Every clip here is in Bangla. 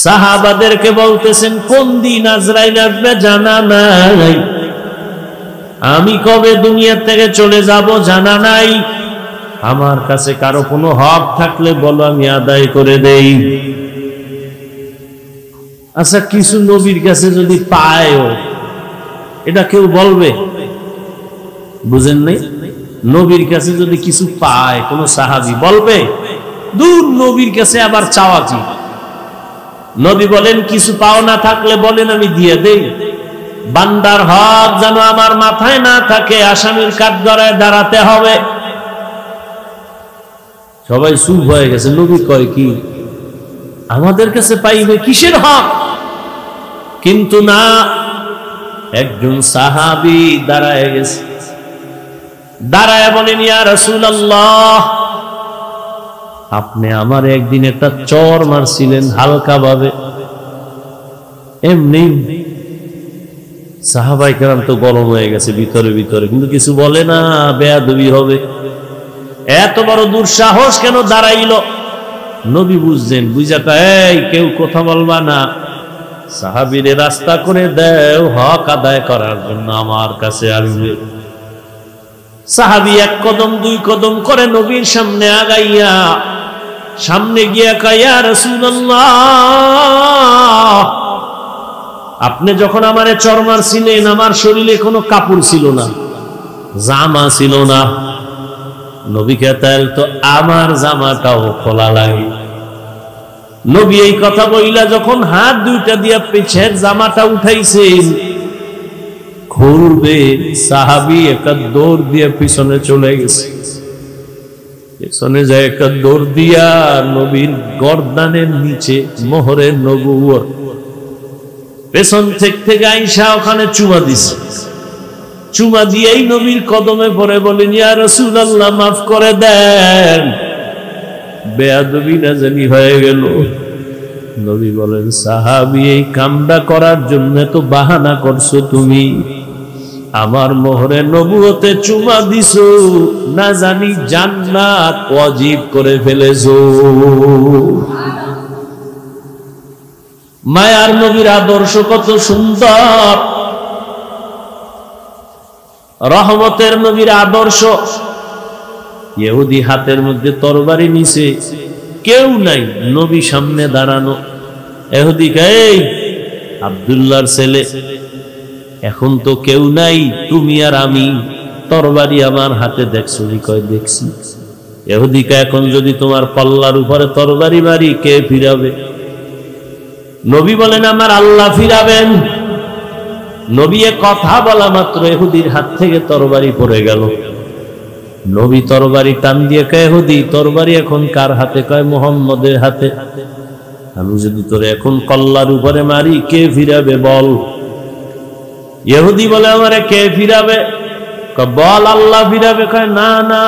সাহাবাদেরকে বলতেছেন কোন দিন আজরাইল আসবে জানা নাই, আমি কবে দুনিয়া থেকে চলে যাব জানা নাই, আমার কাছে কারো কোনো হক থাকলে বলো আমি আদায় করে দেই। আচ্ছা কিছু নবীর কাছে যদি পায়ও এটা কেউ বলবে? বুঝেন নাই? নবীর কাছে যদি কিছু পায় কোন সাহাবী বলবে? দূর, নবীর কাছে আবার চাওয়া কি? নবী বলেন কিছু পাও না থাকলে বলেন আমি দিয়ে দেই। বান্দার হক যেন আমার মাথায় না থাকে, আসামির কাঠগড়ায় দাঁড়াতে হবে। সবাই চুপ হয়ে গেছে। নবী কয় কি আমাদের কাছে পাইবে কিসের হক? কিন্তু না, একজন সাহাবী দাঁড়ায় গেছে, দাঁড়ায় বলেন ইয়া রাসূলুল্লাহ, আপনি আমার একদিন একটা চর মারছিলেন হালকা ভাবে, এমনি। সাহাবায়ে কেরাম তো গরম হয়ে গেছে ভিতরে ভিতরে, কিন্তু কিছু বলে না, বেয়াদবি হবে। এত বড় দুঃসাহস কেন দাঁড়াইলো? নবী বুঝছেন, বুঝা এই কেউ কথা বলবা না, সাহাবীরে রাস্তা করে দেও, হক আদায় করার জন্য আমার কাছে আসবে। সাহাবী এক কদম দুই কদম করে নবীর সামনে আগাইয়া, সামনে গিয়া কয় ইয়া রাসূলুল্লাহ, আপনি যখন আমারে চর মারছিলেন আমার শরীরে কোনো কাপড় ছিল না, জামা ছিল না। নবী কইতেন তো আমার জামাটাও খোলা লাগে। নবী এই কথা বইলা যখন হাত দুইটা দিয়া পিছের জামাটা উঠাইছেন খুলবে, সাহাবী একটা দৌড় দিয়ে পিছনে চলে গেছে। পেছনে যায় একটা দৌড় দিয়া নবীর গর্দানের নিচে মোহরে নবুয়ত পেছন থেকে আইসা ওখানে চুমা দিছে। চুমা দিয়েই নবীর কদমে পড়ে বলেন ইয়া রাসূলুল্লাহ মাফ করে দেন, বেয়াদবি না জানি হয়ে গেল। নবী বলেন সাহাবী এই কামটা করার জন্য তো বাহানা করছো তুমি, আমার মোহরে নবুয়তে চুমা দিছো, না জানি জান্নাত ওয়াজিব করে ফেলেছো। মায়ার নবীর আদর্শ কত সুন্দর, রহমতের নবীর আদর্শ। ইহুদি হাতের মধ্যে তরবারি নিছে, কেউ নাই, নবী সামনে দাঁড়ানো। ইহুদি কয় আব্দুল্লাহর ছেলে, এখন তো কেউ নাই, তুমি আর আমি, তরবারি আমার হাতে দেখছো? কয় দেখছি। ইহুদি কয় এখন যদি তোমার পাল্লার উপরে তরবারি মারি কে ফিরাবে? নবী বলেন আমার আল্লাহ ফিরাবেন। নবী কথা বলা মাত্র ইহুদির হাত থেকে তরবারি পড়ে গেল। নবী তরবারি টান দিয়ে কয় ইহুদি তরবারি এখন কার হাতে? কয় মুহাম্মদের হাতে। আমি যদি তোরে এখন কল্লার উপরে মারি কে ফিরাবে বল? ইহুদি বলে আমারে কে ফিরাবে? কয় বল আল্লাহ ফিরাবে। কয় না না,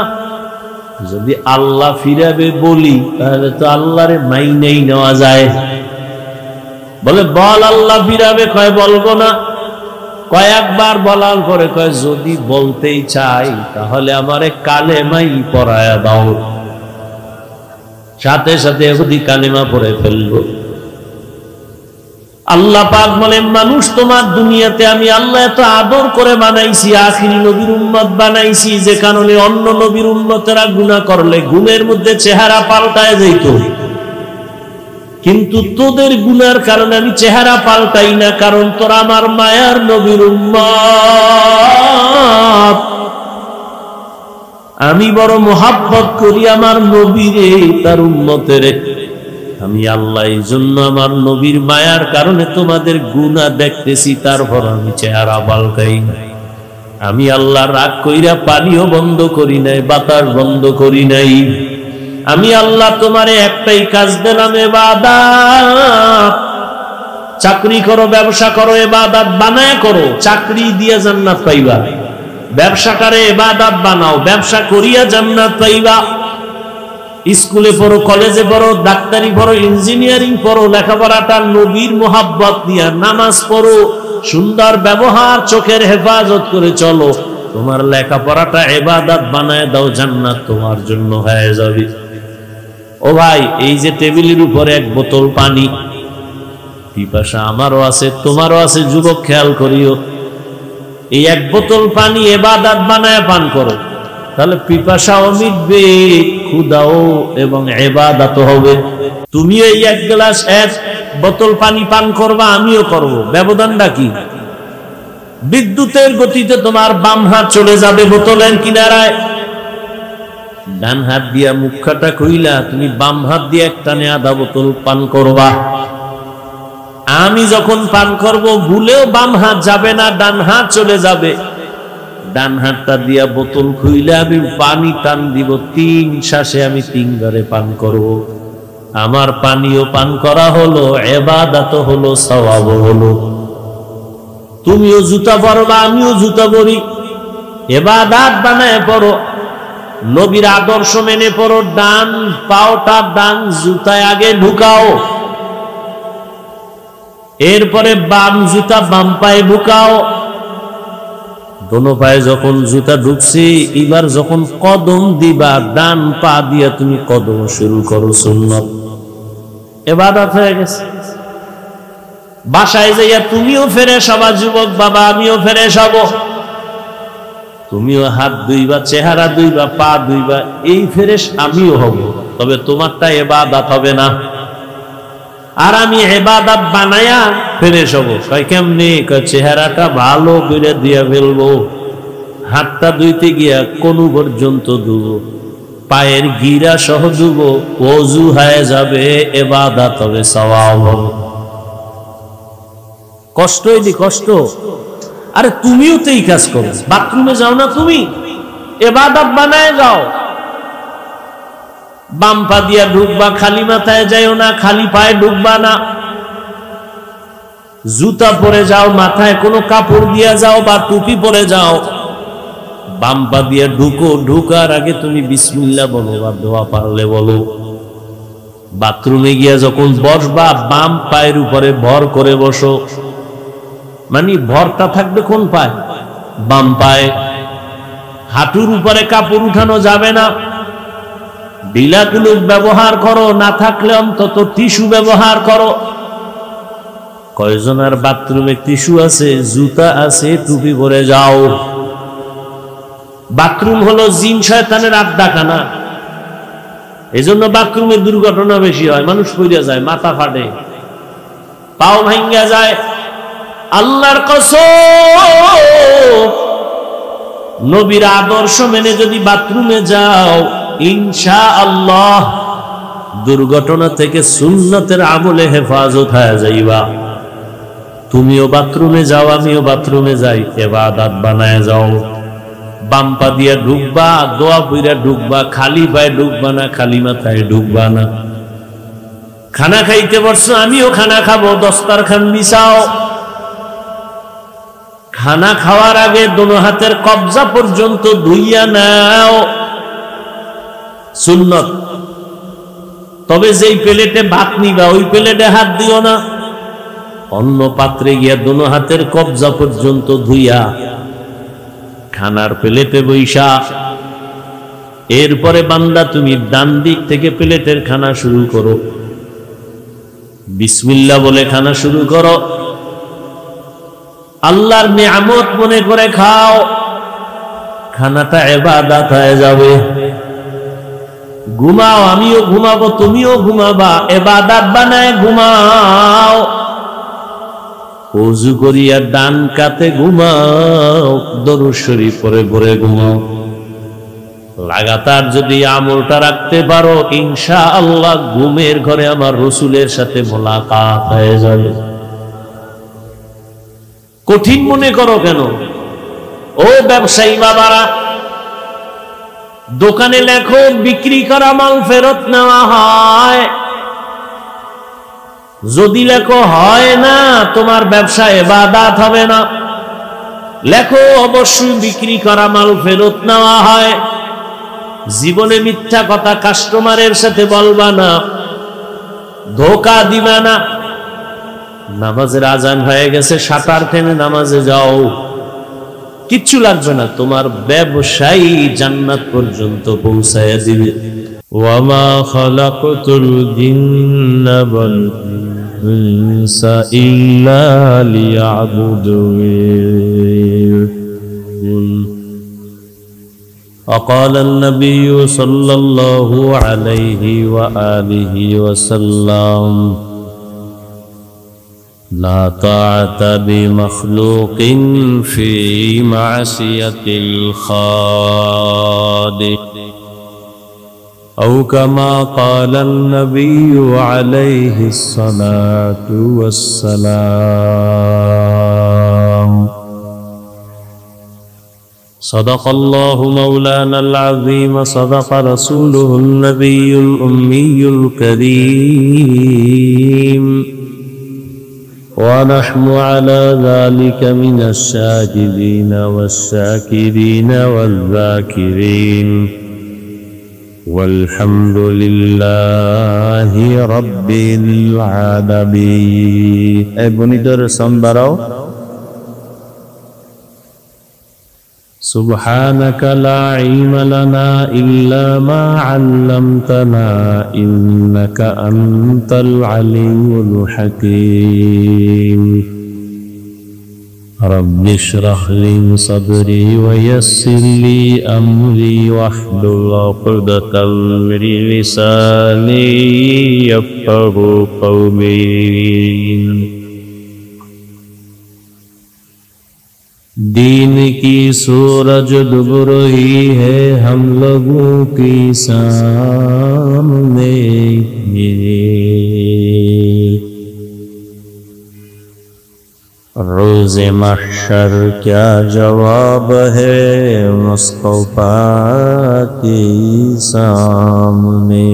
যদি আল্লাহ ফিরাবে বলি তাহলে তো আল্লাহরে মাইনেই নেওয়া যায়। বলে বল আল্লাহ ফিরাবে। কয় বলবো না। কয়েকবার বলার পরে কয় যদি বলতেই চাই তাহলে আমারে কালেমাই পড়ায়া দাও। সাথে সাথে ইহুদি কালেমা পড়ে ফেললো। আল্লাহ পাক বলেন মানুষ তোমার দুনিয়াতে আমি আল্লাহ এত আদর করে বানাইছি, আখিরি নবীর উম্মত বানাইছি, যে কারণে অন্য নবীর উম্মতেরা গুনাহ করলে গুণের মধ্যে চেহারা পাল্টায় যেত, কিন্তু তোদের গুনার কারণে আমি চেহারা পাল্টাই না, কারণ তোরা আমার মায়ার নবীর উম্মত। আমি বড় মোহাব্বত করি আমার নবীরে, তার উম্মতের। আমি আল্লাহ এই জন্য আমার নবীর মায়ার কারণে তোমাদের গুনাহ দেখতেছি, তারপর আমি চেহারা পাল্টাই না। আমি আল্লাহ রাগ কইরা পানিও বন্ধ করি নাই, বাতাস বন্ধ করি নাই। আমি আল্লাহ তোমারে একটাই কাজ দিলাম, ইবাদত। চাকরি করো, ব্যবসা করো, ইবাদত বানায় করো, চাকরি দিয়া জান্নাত পাইবা। ব্যবসাটারে ইবাদত বানাও, ব্যবসা করিয়া জান্নাত পাইবা। স্কুলে পড়ো, কলেজে পড়ো, ডাক্তারি পড়ো, ইঞ্জিনিয়ারিং পড়ো, লেখাপড়াটা নবীর মোহাব্বত দিয়া, নামাজ পড়ো, সুন্দর ব্যবহার, চোখের হেফাজত করে চলো। তোমার লেখাপড়াটা ইবাদত বানায় দাও, জান্নাত তোমার জন্য হয়ে যাবে। ও ভাই, এই যে টেবিলের উপরে এক বোতল পানি, পিপাসা আমারও আছে, তোমারও আছে। যুবক, খেয়াল করিও, এই এক বোতল পানি ইবাদত বানায় পান করো, তাহলে পিপাসাও মিটবে, ক্ষুধাও এবং ইবাদতও হবে। তুমিও এই এক গ্লাস এক বোতল পানি পান করবা, আমিও করব, ব্যবধানটা কি? বিদ্যুতের গতিতে তোমার বাম হাত চলে যাবে বোতলের কিনারায়, ডান হাত দিয়া মুখটা কইলা তুমি বাম হাত দিয়ে একটানে আধা বোতল পান করবা। আমি যখন পান করব ভুলেও বাম হাত যাবে না, ডান হাত চলে যাবে। ডান হাতটা দিয়া বোতল খুইলে আমি পানি টান দিব, 3 শ্বাসে আমি 3 বারে পান করব। আমার পানিও পান করা হলো, ইবাদত হলো, সওয়াব হলো। তুমিও জুতা পরবা, আমিও জুতা পরি, ইবাদত বানায় পড়ো, নবীর আদর্শ মেনে পড়ো। ডান পাওটা ডান জুতায় আগে ঢুকাও, এরপরে বাম জুতা বাম পায়ে ঢুকাও। দোনো পায়ে যখন জুতা ঢুকছে, এবার যখন কদম দিবা, ডান পা দিয়া তুমি কদম শুরু করো, সুন্নাত। ইবাদত হয়ে গেছে। বাসায় যাইয়া তুমিও ফ্রেশ হবা, যুবক বাবা, আমিও ফ্রেশ হব। তুমিও হাত ধুইবা, চেহারা ধুইবা, পা ধুইবা, এই ফ্রেশ আমিও হব। তবে তোমারটা ইবাদত হবে না, আর আমি ইবাদত বানায়া ফ্রেশ হব। কয় কেমনে? কয় চেহারাটা ভালো করে দিয়া ফেলবো, হাতটা ধুইতে গিয়া কোন পর্যন্ত ধুবো, পায়ের গিরা সহ ধুবো, ওযু হয়ে যাবে, ইবাদত হবে, সওয়াব হবে। কষ্ট হইলি কষ্ট। আরে তুমিও তো এই কাজ করো, বাথরুমে যাও না তুমি, ইবাদত বানায় যাও। বাম পা দিয়া ঢুকবা, খালি মাথায় যাইও না, খালি পায়ে ঢুকবা না। জুতা পরে যাও, মাথায় কোনো কাপড় দিয়া যাও বা টুপি পরে যাও। বাম পা দিয়া ঢুকো, ঢুকার আগে তুমি বিসমিল্লাহ বলো বা দোয়া পারলে বলো। বাথরুমে গিয়া যখন বসবা, বাম পায়ের উপরে ভর করে বসো, মানে ভরটা থাকবে কোন পায়ে? বাম পায়ে। হাঁটুর উপরে কাপড় উঠানো যাবে না। ঢিলা তুলুক ব্যবহার করো, না থাকলে অন্তত টিস্যু ব্যবহার করো। কয়জনের বাথরুমে টিস্যু আছে, জুতা আছে, টুপি পরে যাও। বাথরুম হলো জিন শয়তানের আড্ডাখানা, এই জন্য বাথরুমে দুর্ঘটনা বেশি হয়। মানুষ পড়ে যায়, মাথা ফাটে, পাও ভাঙ্গা যায়। আল্লাহর কসম, নবীর আদর্শ মেনে যদি বাথরুমে যাও, ইনশাআল্লাহ দুর্ঘটনা থেকে সুন্নতের আমলে হেফাজত হয়ে যাইবা। তুমিও বাথরুমে যাও, আমিও বাথরুমে যাই, ইবাদত বানায় যাও। বাম পা দিয়া ঢুকবা, দোয়া পইরা ঢুকবা, খালি পায়ে ঢুকবা না, খালি মাথায় ঢুকবা না। খানা খাইতে বসছো, আমিও খানা খাবো, দস্তারখান বিছাও। খানা খাওয়ার আগে দোনো হাতের কবজা পর্যন্ত ধুইয়া নাও, সুন্নত। তবে যেই প্লেটে ভাত নিবা, ওই প্লেটে হাত দিও না। অন্য পাত্রে গিয়া দোনো হাতের কবজা পর্যন্ত ধুইয়া খানার প্লেটে বৈশা। এরপরে বান্দা তুমি ডান দিক থেকে প্লেটের খানা শুরু করো, বিসমিল্লাহ বলে খানা শুরু করো। আল্লাহর নিয়ামত মনে করে খাও, খানাটা ইবাদত হয়ে যাবে। ঘুমাও, আমিও ঘুমাবো, তুমিও ঘুমাবা, ইবাদত বানায় ঘুমাও। ওযু করিয়া ডান কাতে ঘুমাও, দরুদ শরীফ পড়ে পড়ে ঘুমাও। লাগাতার যদি আমলটা রাখতে পারো, ইনশাআল্লাহ ঘুমের ঘরে আমার রাসূলের সাথে মোলাকাত হয়ে যাবে। কঠিন মনে করো কেন? ও ব্যবসায়ী বাবারা, দোকানে লেখো বিক্রি করা মাল ফেরত নেওয়া হয়। যদি লেখো হয় না, তোমার ব্যবসা ইবাদত হবে না। লেখো অবশ্যই বিক্রি করা মাল ফেরত নেওয়া হয়। জীবনে মিথ্যা কথা কাস্টমারের সাথে বলবা না, ধোঁকা দিবা না। নামাজের আজান হয়ে গেছে, শাটার টেনে নামাজে যাও, কিচ্ছু লাগবে না, তোমার ব্যবসায়ী জান্নাত পর্যন্ত পৌঁছায়া দিবে। ওয়ামা খালাকতুল জিন্না ওয়াল ইনসা الإنس إلا ليعبدون. وقال النبي صلى الله عليه وآله وسلم لا طاعة لمخلوق في معصية الخالق أو كما قال النبي عليه الصلاة والسلام. صدق الله مولانا العظيم، صدق رسوله النبي الأمي الكريم، ونحن على ذلك من الشاهدين والشاكرين والذاكرين، والحمد لله رب العالمين. এই বনিদের সম্বারাও سبحانك لا علم لنا إلا ما علمتنا إنك أنت العليم الحكيم. رب اشرح لي صدري ويسر لي أمري واحلل عقدة من لساني يفقهوا قولي. दीन की सूरज डूब रही है हम लोगों की सामने, रोज़े महशर क्या जवाब है मुस्तफा के सामने.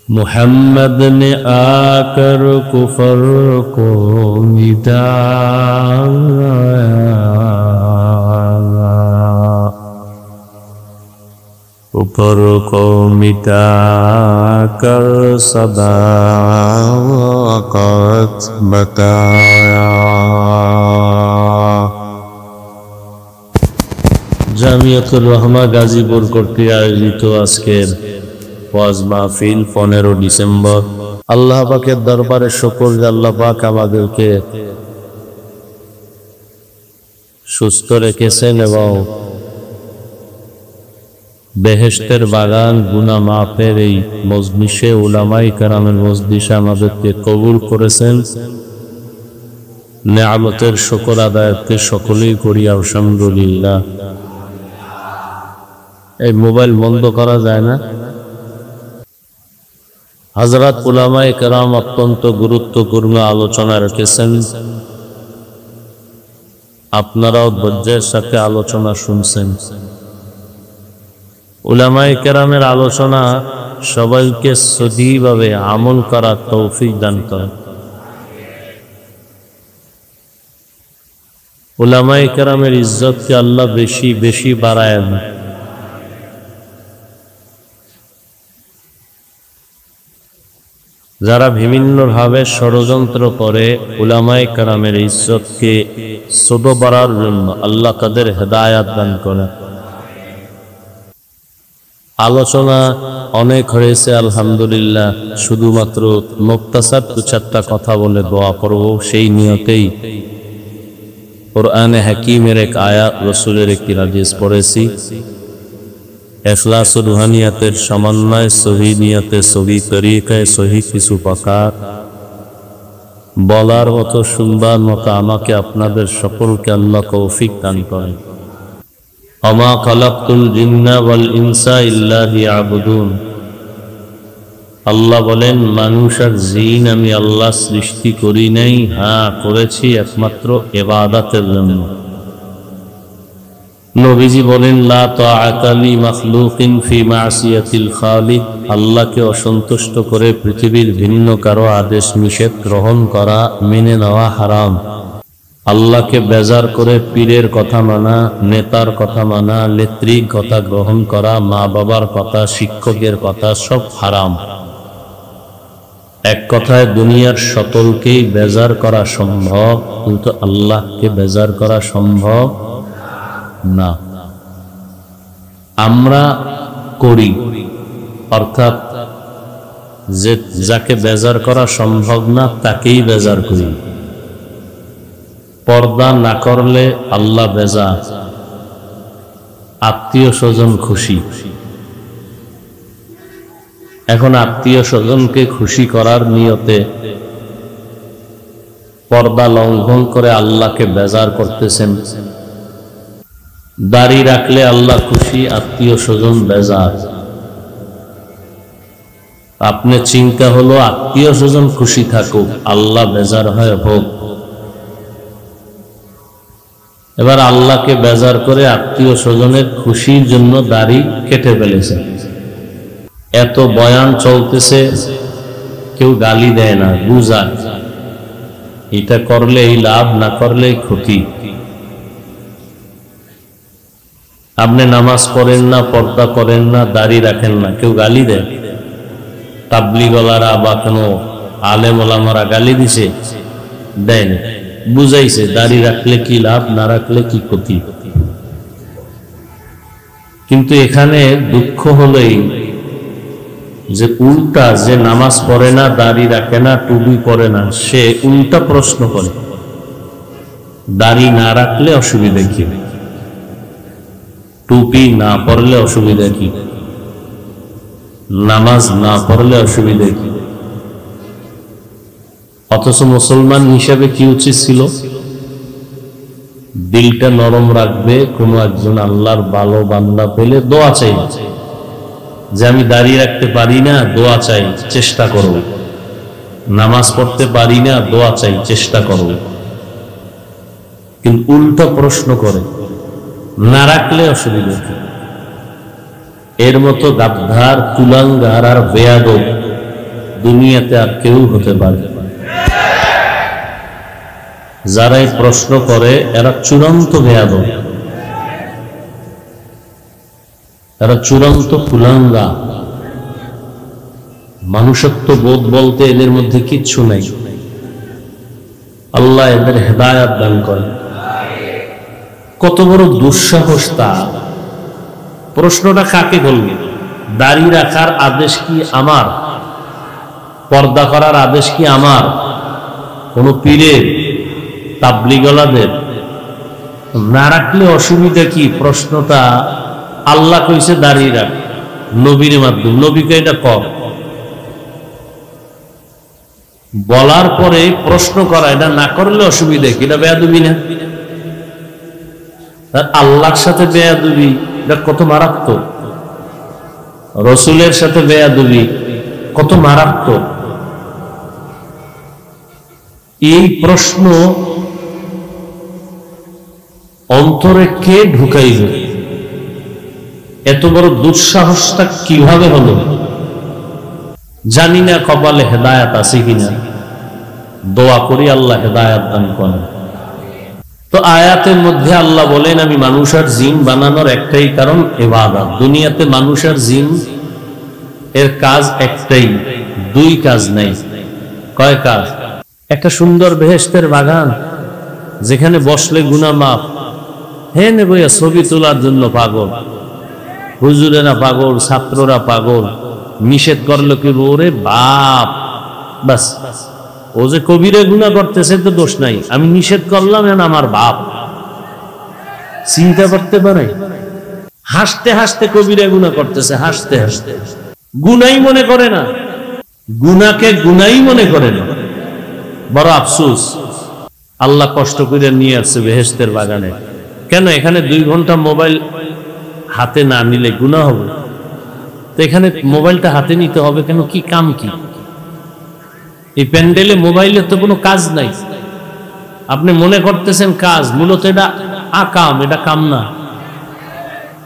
मुहम्मद ने आकर कुफर को मिटाया, कुफर को मिटाकर सदाकत बताया. জামিয়াতুর রহমা গাজীপুর কর্তৃক আয়োজিত আজকের ওয়াজ মাহফিল 15 ডিসেম্বর। আল্লাহ পাকের দরবারে শুকর যে আল্লাহ পাক আমাদেরকে সুস্থ রেখেছেন এবং বেহেশতের বাগান গুনাহ মাফের এই মজলিসে উলামায়ে কেরামের মজলিসে আমাদেরকে কবুল করেছেন। নেয়ামতের শুকর আদায়কে সকলেই করি আলহামদুলিল্লাহ। এই মোবাইল বন্ধ করা যায় না। হযরত উলামায়ে কেরাম অত্যন্ত গুরুত্বপূর্ণ আলোচনা রেখেছেন, আপনারাও ধৈর্যের সাথে আলোচনা শুনছেন। উলামায়ে কেরামের আলোচনা সবাইকে সঠিকভাবে আমল করার তৌফিক দান করেন। উলামায়ে কেরামের ইজ্জতকে আল্লাহ বেশি বেশি বাড়ায় দেন। যারা বিভিন্নভাবে ষড়যন্ত্র করে উলামায়ে কেরামের ইজ্জতকে ছোট করার জন্য আল্লাহ তাদের হেদায়েত দান করেন। আলোচনা অনেক হয়েছে আলহামদুলিল্লাহ। শুধুমাত্র মুক্তাসার 2-4টা কথা বলে দোয়া করব, সেই নিয়তেই কোরআনে হাকিমের এক আয়াত, রাসূলের একটি হাদিস পড়েছি। ইখলাস ও রুহানিয়াতের সমন্বয়, সহি নিয়তে, সহি তরিকায়, সহি কিছু প্রকার বলার মতো, শুনবার মতো আমাকে আপনাদের সকলকে আল্লাহ তৌফিক দান করেন। ওমা খালাকতুল জিন্না ওয়াল ইনসা ইল্লা লিয়াবুদুন। আল্লাহ বলেন, মানুষ আর জিন আমি আল্লাহ সৃষ্টি করি নাই, হ্যাঁ করেছি একমাত্র ইবাদতের জন্য। নবীজি বলেন, লা তাআতা লি মাখলুকিন ফি মাসিয়াতিল খালিক। আল্লাহকে অসন্তুষ্ট করে পৃথিবীর ভিন্ন কারো আদেশ নিষেধ গ্রহণ করা, মেনে নেওয়া হারাম। আল্লাহকে বেজার করে পীরের কথা মানা, নেতার কথা মানা, নেত্রীর কথা গ্রহণ করা, মা বাবার কথা, শিক্ষকের কথা সব হারাম। এক কথায় দুনিয়ার সকলকেই বেজার করা সম্ভব, কিন্তু আল্লাহকে বেজার করা সম্ভব না। আমরা করি, অর্থাৎ যে যাকে বেজার করা সম্ভব না তাকেই বেজার করি। পর্দা না করলে আল্লাহ বেজার, আত্মীয় স্বজন খুশি। এখন আত্মীয় স্বজনকে খুশি করার নিয়তে পর্দা লঙ্ঘন করে আল্লাহকে বেজার করতেছেন। দাড়ি রাখলে আল্লাহ খুশি, আত্মীয় স্বজন বেজার। আপনি চিন্তা হলো আত্মীয় স্বজন খুশি থাকুক, আল্লাহ বেজার হয় হোক। এবার আল্লাহকে বেজার করে আত্মীয় স্বজনের খুশির জন্য দাড়ি কেটে ফেলেছে। এত বয়ান চলতেছে, কেউ গালি দেয় না, বুঝায় এটা করলে এই লাভ, না করলে ক্ষতি। আপনি নামাজ পড়েন না, পর্দা করেন না, দাড়ি রাখেন না, কেউ গালি দেয়? তাবলিগলারা বা কোনো আলেম ওলামারা গালি দিছে? দেয় না, বুঝাইছে দাড়ি রাখলে কি লাভ, না রাখলে কি ক্ষতি। কিন্তু এখানে দুঃখ হলেই যে উল্টা, যে নামাজ পড়ে না, দাড়ি রাখে না, টুপি পরে না, সে উল্টা প্রশ্ন করে দাড়ি না রাখলে অসুবিধা কি, টুপি না পরলে অসুবিধা কি, নামাজ না পড়লে অসুবিধা কি? অথচ মুসলমান হিসাবে কি উচিত ছিল? দিলটা নরম রাখবে, কোনো একজন আল্লাহর ভালো বান্দা পেলে দোয়া চাই, যে আমি দাঁড়িয়ে রাখতে পারি না, দোয়া চাই, চেষ্টা করো। নামাজ পড়তে পারি না, দোয়া চাই, চেষ্টা করো। কিন্তু উল্টো প্রশ্ন করে না রাখলে অসুবিধা কি? এর মতো গাদ্দার, কুলাঙ্গার আর বেয়াদব দুনিয়াতে আর কেউ হতে পারে। যারা এই প্রশ্ন করে এরা চূড়ান্ত বেয়াদব, এরা চূড়ান্ত কুলাঙ্গা। মানুষত্ব বোধ বলতে এদের মধ্যে কিচ্ছু নাই। আল্লাহ এদের হেদায়াত দান করেন। কত বড় দুঃসাহস তার! প্রশ্নটা কাকে বলবে? দাড়ি রাখার আদেশ কি আমার? পর্দা করার আদেশ কি আমার? কোন পীরের, তাবলিগলাদের? না রাখলে অসুবিধা কি? প্রশ্নটা আল্লাহ কইছে দাড়ি রাখ, নবীর মাধ্যমে, নবীকে এটা কর। বলার পরে প্রশ্ন করা, এটা না করলে অসুবিধা কি? এটা বেয়াদবি না? আল্লাহর সাথে বেয়াদবি, এটা কত মারাত্মক। রসুলের সাথে বেয়াদবি কত মারাত্মক। এই প্রশ্ন অন্তরে কে ঢুকাইবে? এত বড় দুঃসাহসটা কিভাবে হলো? জানি না কপালে হেদায়াত আছে কিনা। দোয়া করি আল্লাহ হেদায়াত দান করেন। তো আয়াতের মধ্যে আল্লাহ বলেন, আমি মানুষ আর জিন বানানোর একটাই কারণ ইবাদত। দুনিয়াতে মানুষ আর জিন এর কাজ একটাই, দুই কাজ নাই। কয় কাজ? একটা সুন্দর বেহেশতের বাগান, যেখানে বসলে গুনাহ মাফ। হে নে বইয়া ছবি তোলার জন্য পাগল, হুজুরেরা পাগল, ছাত্ররা পাগল। নিষেধ করলো কি? ওরে বাপ, বাস ও যে কবিরে গুনাহ করতেছে তো দোষ নাই, আমি নিষেধ করলাম, এখন আমার বাপ। চিন্তা করতে পারে? হাসতে হাসতে কবিরে গুনাহ করতেছে, হাসতে হাসতে। গুনাই মনে করে না, গুনাহকে গুনাই মনে করে না। বড় আফসোস, আল্লাহ কষ্ট করে নিয়ে আসছে বেহেশতের বাগানে। কেন? এখানে 2 ঘন্টা মোবাইল হাতে না নিলে গুনাহ হবে। তো এখানে মোবাইলটা হাতে নিতে হবে কেন? কি কাম কি? এই প্যান্ডেলে মোবাইলের তো কোনো কাজ নাই। আপনি মনে করতেছেন কাজ, মূলত এটা আকাম, এটা কাম না,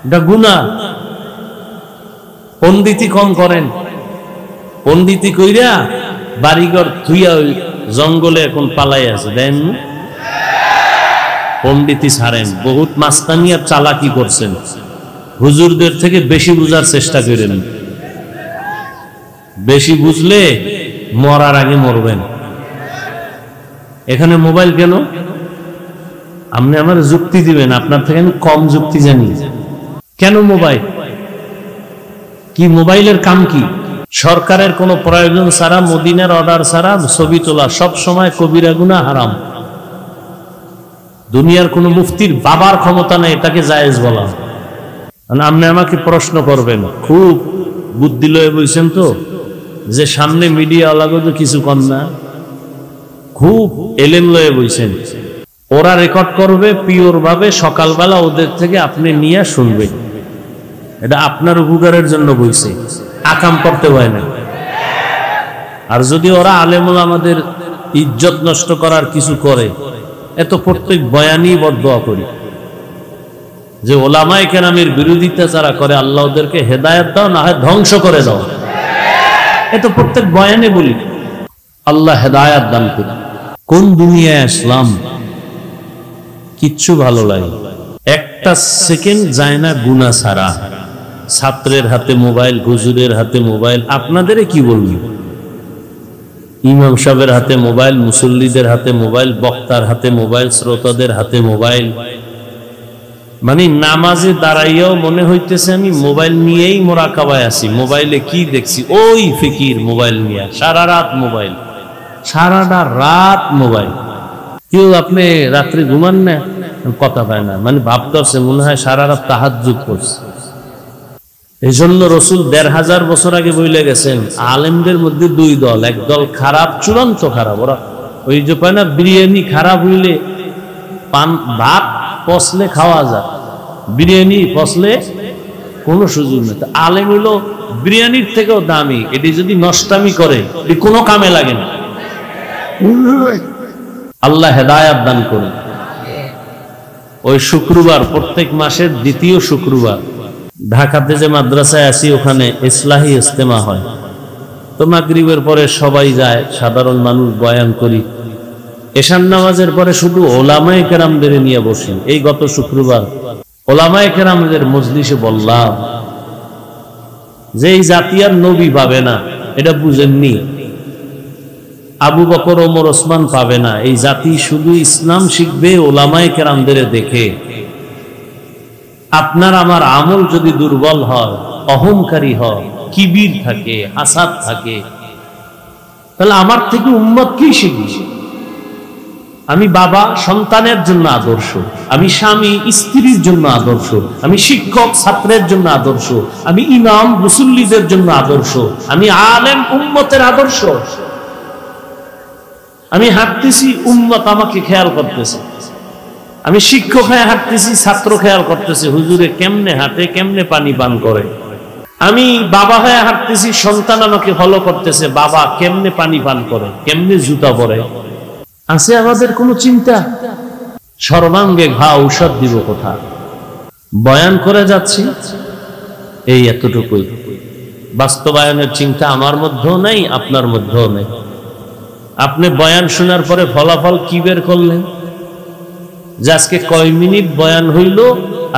এটা গুনাহ। পণ্ডিতি কম করেন, পণ্ডিতি কইরা বাড়িঘর থুইয়া ওই জঙ্গলে এখন পালাই আছে, দেন পণ্ডিতি ছাড়েন। বহুত মাস্তানি আর চালাকি করছেন, হুজুরদের থেকে বেশি বুঝার চেষ্টা করেন। বেশি বুঝলে মরার আগে মরবেন। এখানে মোবাইল কেন? আপনি আমার যুক্তি দিবেন, আপনার থেকে আমি কম যুক্তি জানি। কেন মোবাইল? কি মোবাইলের কাম কি? সরকারের কোনো প্রয়োজন ছাড়া, মদিনার অর্ডার ছাড়া ছবি তোলা সব সময় কবিরা গুনাহ, হারাম। দুনিয়ার কোনো মুফতির বাবার ক্ষমতা নেই এটাকে জায়েজ বলা। আপনি আমাকে প্রশ্ন করবেন, খুব বুদ্ধি লয়ে বলছেন তো, যে সামনে মিডিয়া লাগো তো কিছু কম না, খুব এলেম লয়ে বলছেন। ওরা রেকর্ড করবে পিওর ভাবে, সকালবেলা ওদের থেকে আপনি নিয়ে শুনবেন। এটা আপনার উপকারের জন্য বলছে, আকাম করতে হয় না। আর যদি ওরা আলেমুল আমাদের ইজ্জত নষ্ট করার কিছু করে, এত প্রত্যেক বয়ানই বদদোয়া করি যে ওলামায়ে কেরামের বিরোধিতা যারা করে আল্লাহ ওদেরকে হেদায়েত দাও, না হয় ধ্বংস করে দাও। এত প্রত্যেক বয়ানে বলি, আল্লাহ হেদায়েত দান করে। কোন দুনিয়ায় আসলাম, কিচ্ছু ভালো লাগে, একটা সেকেন্ড যায় না গুনাহ ছাড়া। ছাত্রের হাতে মোবাইল, হুজুরের হাতে মোবাইল, আপনাদের কি বলবি, ইমাম সাহেবের হাতে মোবাইল, মুসল্লিদের হাতে মোবাইল, বক্তার হাতে মোবাইল, শ্রোতাদের হাতে মোবাইল। মানে নামাজে দাঁড়াইয়াও মনে হইতেছে আমি মোবাইল নিয়েই মোরাকাবায় আছি। মোবাইলে কি দেখছি, ওই ফিকির মোবাইল নিয়ে সারা রাত মোবাইল, সারাটা রাত মোবাইল। কেউ আপনি রাত্রে ঘুমান না, কথা পায় না, মানে ভাব ধরছে মনে হয় সারা রাত তাহাজ্জুদ করছে। এই জন্য রসুল ১৫০০ বছর আগে বলে গেছেন, আলেমদের মধ্যে দুই দল, এক দল খারাপ, চূড়ান্ত খারাপ। ওরা ওই যে পায় না, বিরিয়ানি খারাপ হইলে পান ভাত পচলে খাওয়া যায়, বিরিয়ানি পচলে কোনো সুযোগ নেই। আলেম হইল বিরিয়ানির থেকেও দামি, এটি যদি নষ্টামি করে এটি কোনো কামে লাগে না। আল্লাহ হেদায়াত দান করুন। ওই শুক্রবার, প্রত্যেক মাসের দ্বিতীয় শুক্রবার ঢাকাতে যে মাদ্রাসায় আছি ওখানে ইসলাহি ইজতেমা হয়। তো মাগরিবের পরে সবাই যায়, সাধারণ মানুষ বয়ান করি। এশার নামাজের পরে শুধু ওলামায়ে কেরামদের নিয়ে বসি। এই গত শুক্রবার ওলামায়ে কেরামদের মজলিসে বললাম যে এই জাতি আর নবী পাবে না, এটা বুঝেননি। আবু বকর, ওমর, ওসমান পাবে না। এই জাতি শুধু ইসলাম শিখবে ওলামায়ে কেরামদের দেখে। আপনার আমার আমল যদি দুর্বল হয়, অহংকারী হয়, কিবির থাকে, হাসাদ থাকে, তাহলে আমার থেকে উম্মত কি শিখবে? আমি বাবা সন্তানের জন্য আদর্শ, আমি স্বামী স্ত্রীর জন্য আদর্শ, আমি শিক্ষক ছাত্রের জন্য আদর্শ, আমি ইমাম মুসল্লিদের জন্য আদর্শ, আমি আলেম উম্মতের আদর্শ। আমি হাঁটতেছি, উম্মত আমাকে খেয়াল করতেছে। আমি শিক্ষক হয়ে হাঁটতেছি, ছাত্র খেয়াল করতেছে হুজুরে কেমনে হাঁটে, কেমনে পানি পান করে। আমি বাবা হয়ে হাঁটতেছি, সন্তান আমাকে ফলো করতেছে, বাবা কেমনে পানি পান করে, কেমনে জুতা পরে। আছে আমাদের কোনো চিন্তা? সর্বাঙ্গে ঘা ঔষধ দিব কোথা? বয়ান করে যাচ্ছি, এই এতটুকুই। বাস্তবায়নের চিন্তা আমার মধ্যেও নেই, আপনার মধ্যেও নেই। আপনি বয়ান শোনার পরে ফলাফল কি বের করলেন? যে আজকে কয় মিনিট বয়ান হইল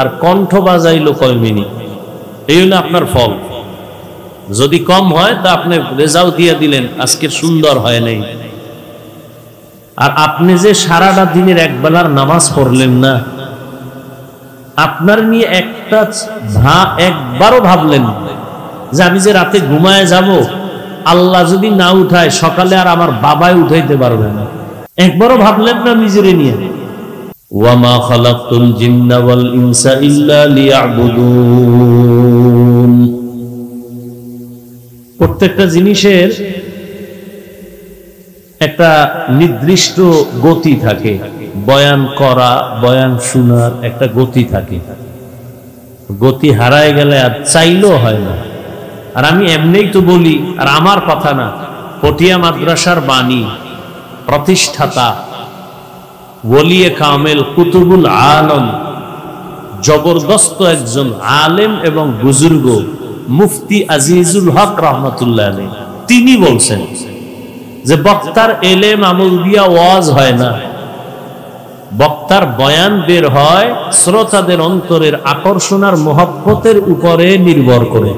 আর কণ্ঠ বাজাইলো কয় মিনিট, এই হলো আপনার ফল। যদি কম হয় তা আপনি রেজাল্ট দিয়ে দিলেন আজকে সুন্দর হয় নাই। আর আপনি যে সারাটা দিনের এক বেলার নামাজ পড়লেন না, আপনার নিয়ে একবারও ভাবলেন যে আমি যে রাতে ঘুমায় যাব, আল্লাহ যদি না উঠায় সকালে আর আমার বাবাই উঠাইতে পারবে না। একবারও ভাবলেন না নিজের নিয়ে? ওয়ামা খালাকতুল জিন্না ওয়াল ইনসা ইল্লা লিয়াবুদুন। প্রত্যেকটা জিনিসের একটা নির্দিষ্ট গতি থাকে, বয়ান করা, বয়ান শোনার একটা গতি থাকে। গতি হারায় গেলে আর চাইলেও হয় না। আর আমি এমনিই তো বলি, আর আমার কথা না, পটিয়া মাদ্রাসার বাণী, প্রতিষ্ঠাতা, ওলিয়ে কামেল, কুতুবুল আলম, জবরদস্ত একজন আলেম এবং বুজুর্গ মুফতি আজিজুল হক রহমতুল্লাহ আলাইহি, তিনি বলছেন যে বক্তার এলেম আমল দিয়া ওয়াজ হয় না, বক্তার বয়ান বের হয় শ্রোতাদের অন্তরের আকর্ষণ আর মহব্বতের উপরে নির্ভর করে।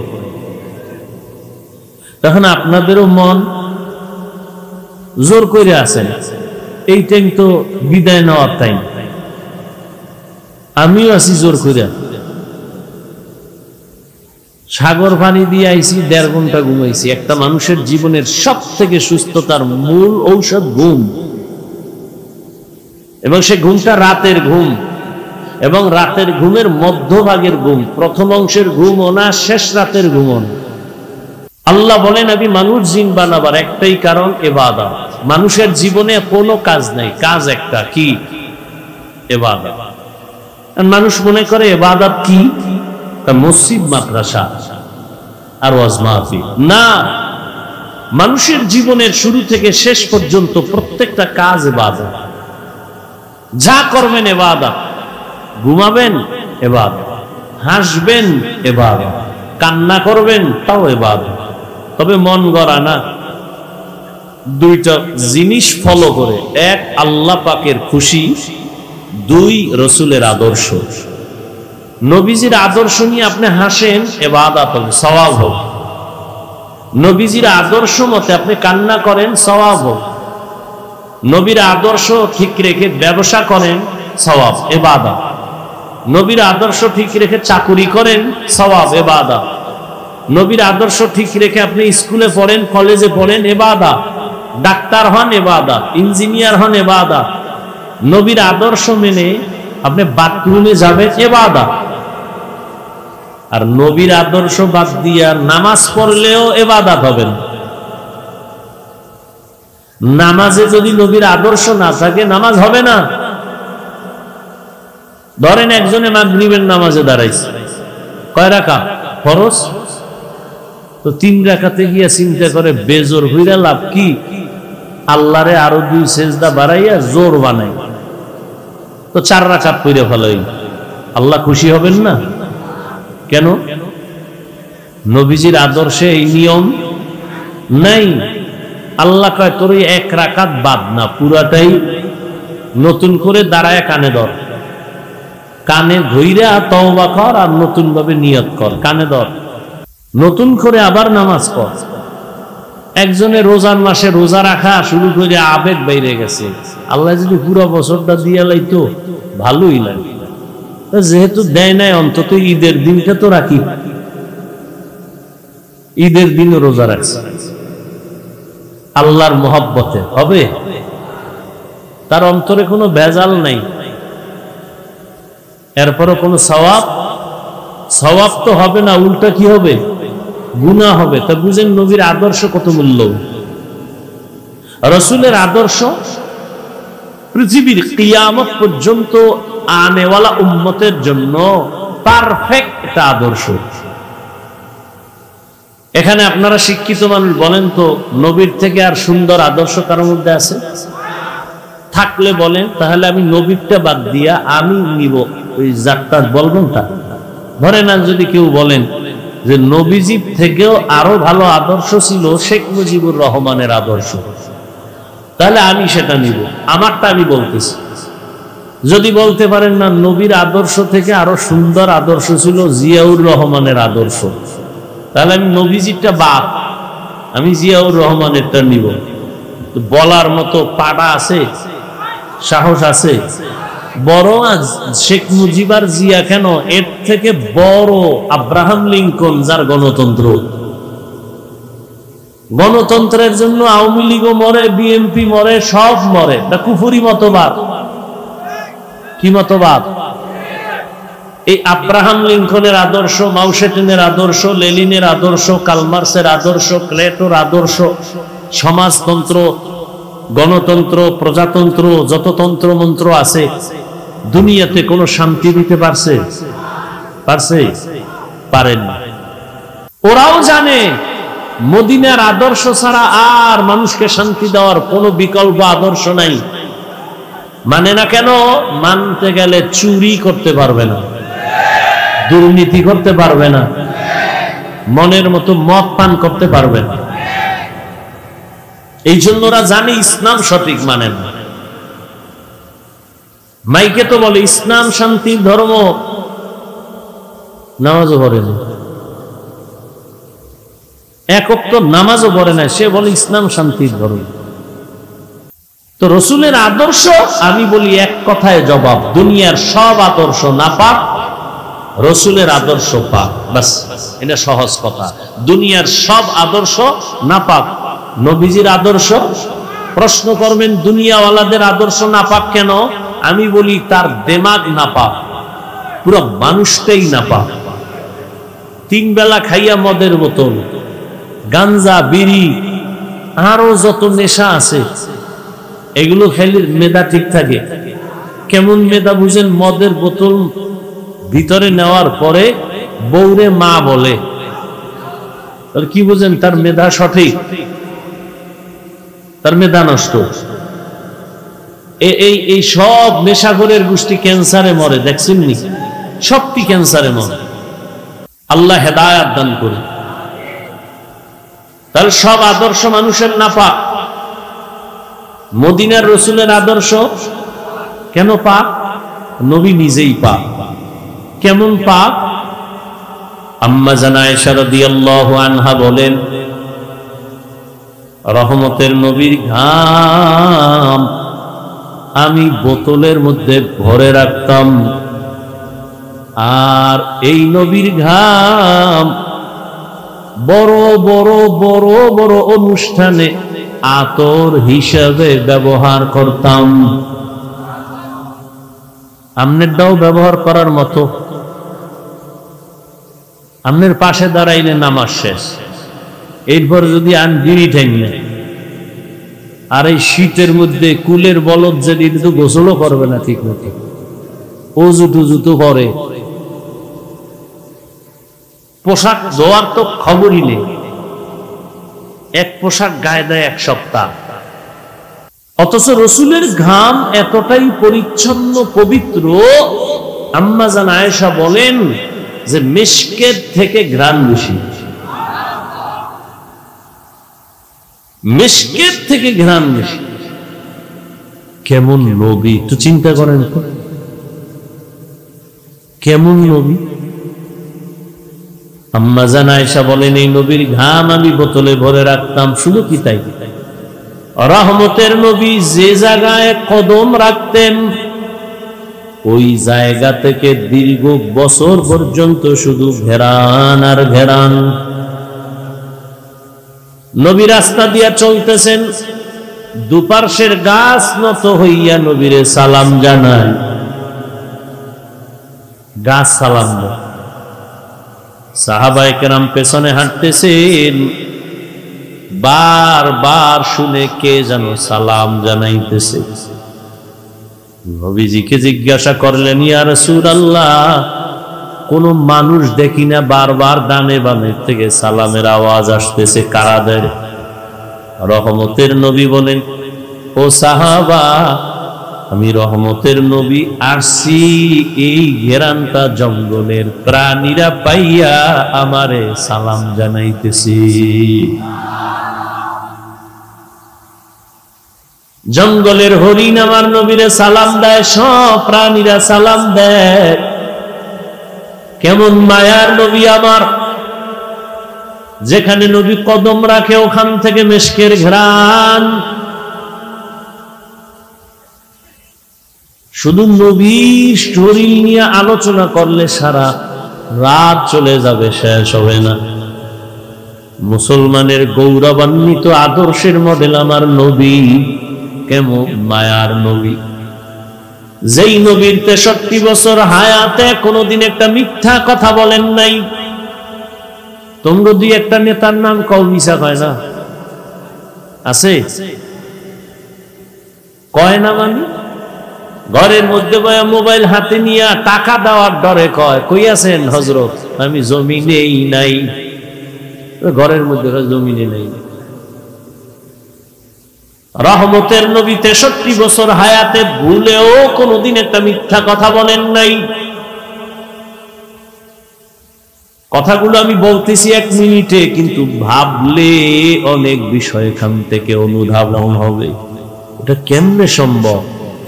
তখন আপনাদেরও মন জোর করে আছেন, এই টাইম তো বিদায় নেওয়ার টাইম, আমিও আছি জোর করে। সাগর পানি দিয়ে আইছি, 1.5 ঘন্টা ঘুমাইছি। একটা মানুষের জীবনের সব থেকে সুস্থতার মূল ঔষধ ঘুম, এবং সে ঘুমটা রাতের ঘুম, এবং রাতের ঘুমের মধ্যভাগের ঘুম, প্রথম অংশের ঘুমও না, শেষ রাতের ঘুমও না। আল্লাহ বলেন আমি মানুষ জিন বানাবার একটাই কারণ ইবাদত। মানুষের জীবনে কোনো কাজ নাই, কাজ একটা, কি? ইবাদত। মানুষ মনে করে ইবাদত কি? মসজিদ, মাদ্রাসা আর ওয়াজ মাহফিল। না, মানুষের জীবনের শুরু থেকে শেষ পর্যন্ত প্রত্যেকটা কাজ ইবাদত। যা করবেন ইবাদত, ঘুমাবেন ইবাদত, হাসবেন ইবাদত, কান্না করবেন তাও ইবাদত। তবে মন গড়া না, দুইটা জিনিস ফলো করে, এক আল্লাহ পাকের খুশি, দুই রসুলের আদর্শ। নবীজির আদর্শ নিয়ে আপনি হাসেন, ইবাদত হবে, সওয়াব হবে। নবীজির আদর্শ মতে আপনি কান্না করেন, সওয়াব হবে। নবীর আদর্শ ঠিক রেখে ব্যবসা করেন, সওয়াব, ইবাদত। নবীর আদর্শ ঠিক রেখে চাকুরি করেন, সওয়াব, ইবাদত। নবীর আদর্শ ঠিক রেখে আপনি স্কুলে পড়েন, কলেজে পড়েন, ইবাদত। ডাক্তার হন, ইবাদত। ইঞ্জিনিয়ার হন, ইবাদত। নবীর আদর্শ মেনে আপনি বাথরুমে যাবেন, ইবাদত। আর নবীর আদর্শ বাদ দিয়া নামাজ পড়লেও ইবাদত হবে না। নামাজে যদি নবীর আদর্শ না থাকে, নামাজ হবে না। ধরেন একজনে মাগরিবের নামাজে দাঁড়াইছে, কয় রাকাত? ফরজ। তো 3 রাকাতে গিয়া চিন্তা করে বেজোর হইরা লাভ কি? আল্লাহরে আরো 2 সেজদা বাড়াইয়া জোর বানাই, তো 4 রাকাত পড়ে ফেলাই। আল্লাহ খুশি হবেন না? কেন? নবীজির আদর্শে এই নিয়ম নাই। আল্লাহ কয় তোর 1 রাকাত বাদ না, পুরাটাই নতুন করে দাঁড়ায় কানে ধর, কানে ধইরা তওবা কর, আর নতুন ভাবে নিয়ত কর, কানে ধর, নতুন করে আবার নামাজ পড়। একজনে রোজার মাসে রোজা রাখা শুরু করে আবেগ বাইরে গেছে। আল্লাহ যদি পুরো বছরটা দিয়ে লাইতো ভালোই লাগে, যেহেতু দেয় নাই, অন্তত ঈদের দিনটা তো রাখি। ঈদের দিনও রোজা রাখছে, আল্লাহর মহব্বতে হবে। তার অন্তরে কোনো ভেজাল নাই, এরপরও কোনো সওয়াব তো হবে না, উল্টা কি হবে? গুনাহ হবে। তা বুঝেন নবীর আদর্শ কত মূল্য। রাসূলের আদর্শ পৃথিবীর কিয়ামত পর্যন্ত আনেওয়ালা উম্মতের জন্য পারফেক্ট একটা আদর্শ। এখানে আপনারা শিক্ষিত মানুষ, বলেন তো নবীর থেকে আর সুন্দর আদর্শ কারোর মধ্যে আছে? থাকলে বলেন, তাহলে আমি নবীরটা বাদ দিয়া আমি নিব ওই যাত্রা। বলবেন তা? ধরে না, যদি কেউ বলেন যে নবীজি থেকেও আরো ভালো আদর্শ ছিল শেখ মুজিবুর রহমানের আদর্শ, তাহলে আমি সেটা নিব, আমারটা আমি বলতেছি। যদি বলতে পারেন না নবীর আদর্শ থেকে আরো সুন্দর আদর্শ ছিল জিয়াউর রহমানের আদর্শ, তাহলে আমি নবীজিটা বাদ, আমি জিয়াউর রহমানেরটা নিব। বলার মতো পাড়া আছে, সাহস আছে? বড় শেখ মুজিবার জিয়া কেন, এর থেকে বড় আব্রাহাম লিঙ্কন, যার গণতন্ত্র। গণতন্ত্রের জন্য আওয়ামী লীগও মরে, বিএনপি মরে, সব মরে। এটা কুফরি মতবাদ। কি মতবাদ? এই আব্রাহাম লিঙ্কনের আদর্শ, মাউসেটিনের আদর্শ, লেনিনের আদর্শ, কালমার্সের আদর্শ, ক্লেটোর আদর্শ, সমাজতন্ত্র, গণতন্ত্র, প্রজাতন্ত্র, যত তন্ত্র মন্ত্র আছে, দুনিয়াতে কোনো শান্তি দিতে পারছে? পারেন না। ওরাও জানে মদিনার আদর্শ ছাড়া আর মানুষকে শান্তি দেওয়ার কোনো বিকল্প আদর্শ নাই। মানে না কেন? মানতে গেলে চুরি করতে পারবে না, দুর্নীতি করতে পারবে না, মনের মতো মদ পান করতে পারবে না। এই জন্য ওরা জানে ইসলাম সঠিক মানে না। মাইকে তো বলে ইসলাম শান্তির ধর্ম, নামাজও পড়ে না, এক ওয়াক্ত নামাজও পড়ে না, সে বলে ইসলাম শান্তির ধর্ম। তো রসুলের আদর্শ, আমি বলি এক কথায় জবাব, দুনিয়ার সব আদর্শ নাপাক, রসুলের আদর্শ পাক, বাস এটা সহজ কথা। দুনিয়ার সব আদর্শ নাপাক, নবীজির আদর্শ। প্রশ্ন করবেন দুনিয়াওয়ালাদের আদর্শ নাপাক কেন? আমি বলি তার দেমাগ নাপাক, পুরো মানুষটাই নাপাক। 3 বেলা খাইয়া মদের বোতল, গাঞ্জা, বিড়ি, আরো যত নেশা আছে এগুলো খেলে মেধা ঠিক থাকে। কেমন মেধা বুঝেন? মদের বোতল ভিতরে নেওয়ার পরে বউরে মা বলে, তার কি বুঝেন? তার মেধা সঠিক, তার মেধা নষ্ট। এই সব নেশাখোরের গোষ্ঠী ক্যান্সারে মরে, দেখছেন নি? সবটি ক্যান্সারে মরে। আল্লাহ হেদায়াত দান করে। তাহলে সব আদর্শ মানুষের নাপাক। মদিনার রসুলের আদর্শ কেন পাক? নবী নিজেই পাক। কেমন পাক? আম্মা জান আয়েশা রাদিয়াল্লাহু আনহা বলেন, রহমতের নবীর ঘাম আমি বোতলের মধ্যে ভরে রাখতাম, আর এই নবীর ঘাম বড় বড় বড় বড় অনুষ্ঠানে আতর হিসাবে ব্যবহার করতাম। আমনেরটাও ব্যবহার করার মতো। আমনের পাশে দাঁড়াইলে নামাজ শেষ, এরপর যদি আন বিড়ি ঠেঙ্গে, আর এই শীতের মধ্যে কুলের বলদ যদি তো গোসলও করবে না ঠিক মতো, অজু টুজু তো করে, পোশাক ধোয়ার তো খবরই নেই, এক পোশাক গায়ে দেয় 1 সপ্তাহ। অথচ রসুলের ঘাম এতটাই পরিচ্ছন্ন পবিত্র, আম্মা জান আয়েশা বলেন যে মিশকের থেকে ঘ্রাণ বেশি, মিশকের থেকে ঘ্রাণ বেশি। কেমন নবী একটু চিন্তা করেন তো, কেমন নবী। আম্মা জান আয়েশা বলেন এই নবীর ঘাম আমি বোতলে ভরে রাখতাম। শুধু কি তাই, রহমতের নবী যে জায়গায় কদম রাখতেন ওই জায়গা থেকে দীর্ঘ বছর পর্যন্ত শুধু ঘেরান আর ঘেরান। নবী রাস্তা দিয়া চলতেছেন, দুপার্শ্বের গাছ নত হইয়া নবীরে সালাম জানায়, গাছ সালাম দেয়। সাহাবায়ে কেরাম পেছনে হাঁটতেছেন, বারবার শুনে কে যেন সালাম জানাইতেছে। নবীজিকে জিজ্ঞাসা করলেন, ইয়া রাসূলুল্লাহ, কোন মানুষ দেখি না, বারবার ডানে বামে থেকে সালামের আওয়াজ আসতেছে, কারা দেয়? রহমতের নবী বলেন, ও সাহাবা, আমি রহমতের নবী আসছি, এই ঘেরানটা জঙ্গলের প্রাণীরা পাইয়া আমারে সালাম জানাইতেছি। জঙ্গলের হরিণ আমার নবীরে সালাম দেয়, সব প্রাণীরা সালাম দেয়। কেমন মায়ার নবী আমার, যেখানে নবী কদম রাখে ওখান থেকে মিশকের ঘ্রাণ। শুধু নবীর শরীর নিয়ে আলোচনা করলে সারা রাত চলে যাবে, শেষ হবে না। মুসলমানের গৌরবান্বিত আদর্শের মডেল আমার নবী, কেমন মায়ার নবী, যেই নবীর 63 বছর হায়াতে কোনদিন একটা মিথ্যা কথা বলেন নাই। তোমরা দুই একটা নেতার নাম কও, মিশা কয় না? আছে? কয় না? মানে ঘরের মধ্যে বয়া মোবাইল হাতে নিয়ে টাকা দেওয়ার ডরে কয়, কই আছেন হযরত? আমি জমিনেই নাই। ঘরের মধ্যে জমিনে নাই। রহমতের নবী 63 বছর হায়াতে ভুলেও কোনদিন একটা মিথ্যা কথা বলেন নাই। কথাগুলো আমি বলতেছি 1 মিনিটে, কিন্তু ভাবলে অনেক বিষয় এখান থেকে অনুধাবন হবে। এটা কেমনে সম্ভব?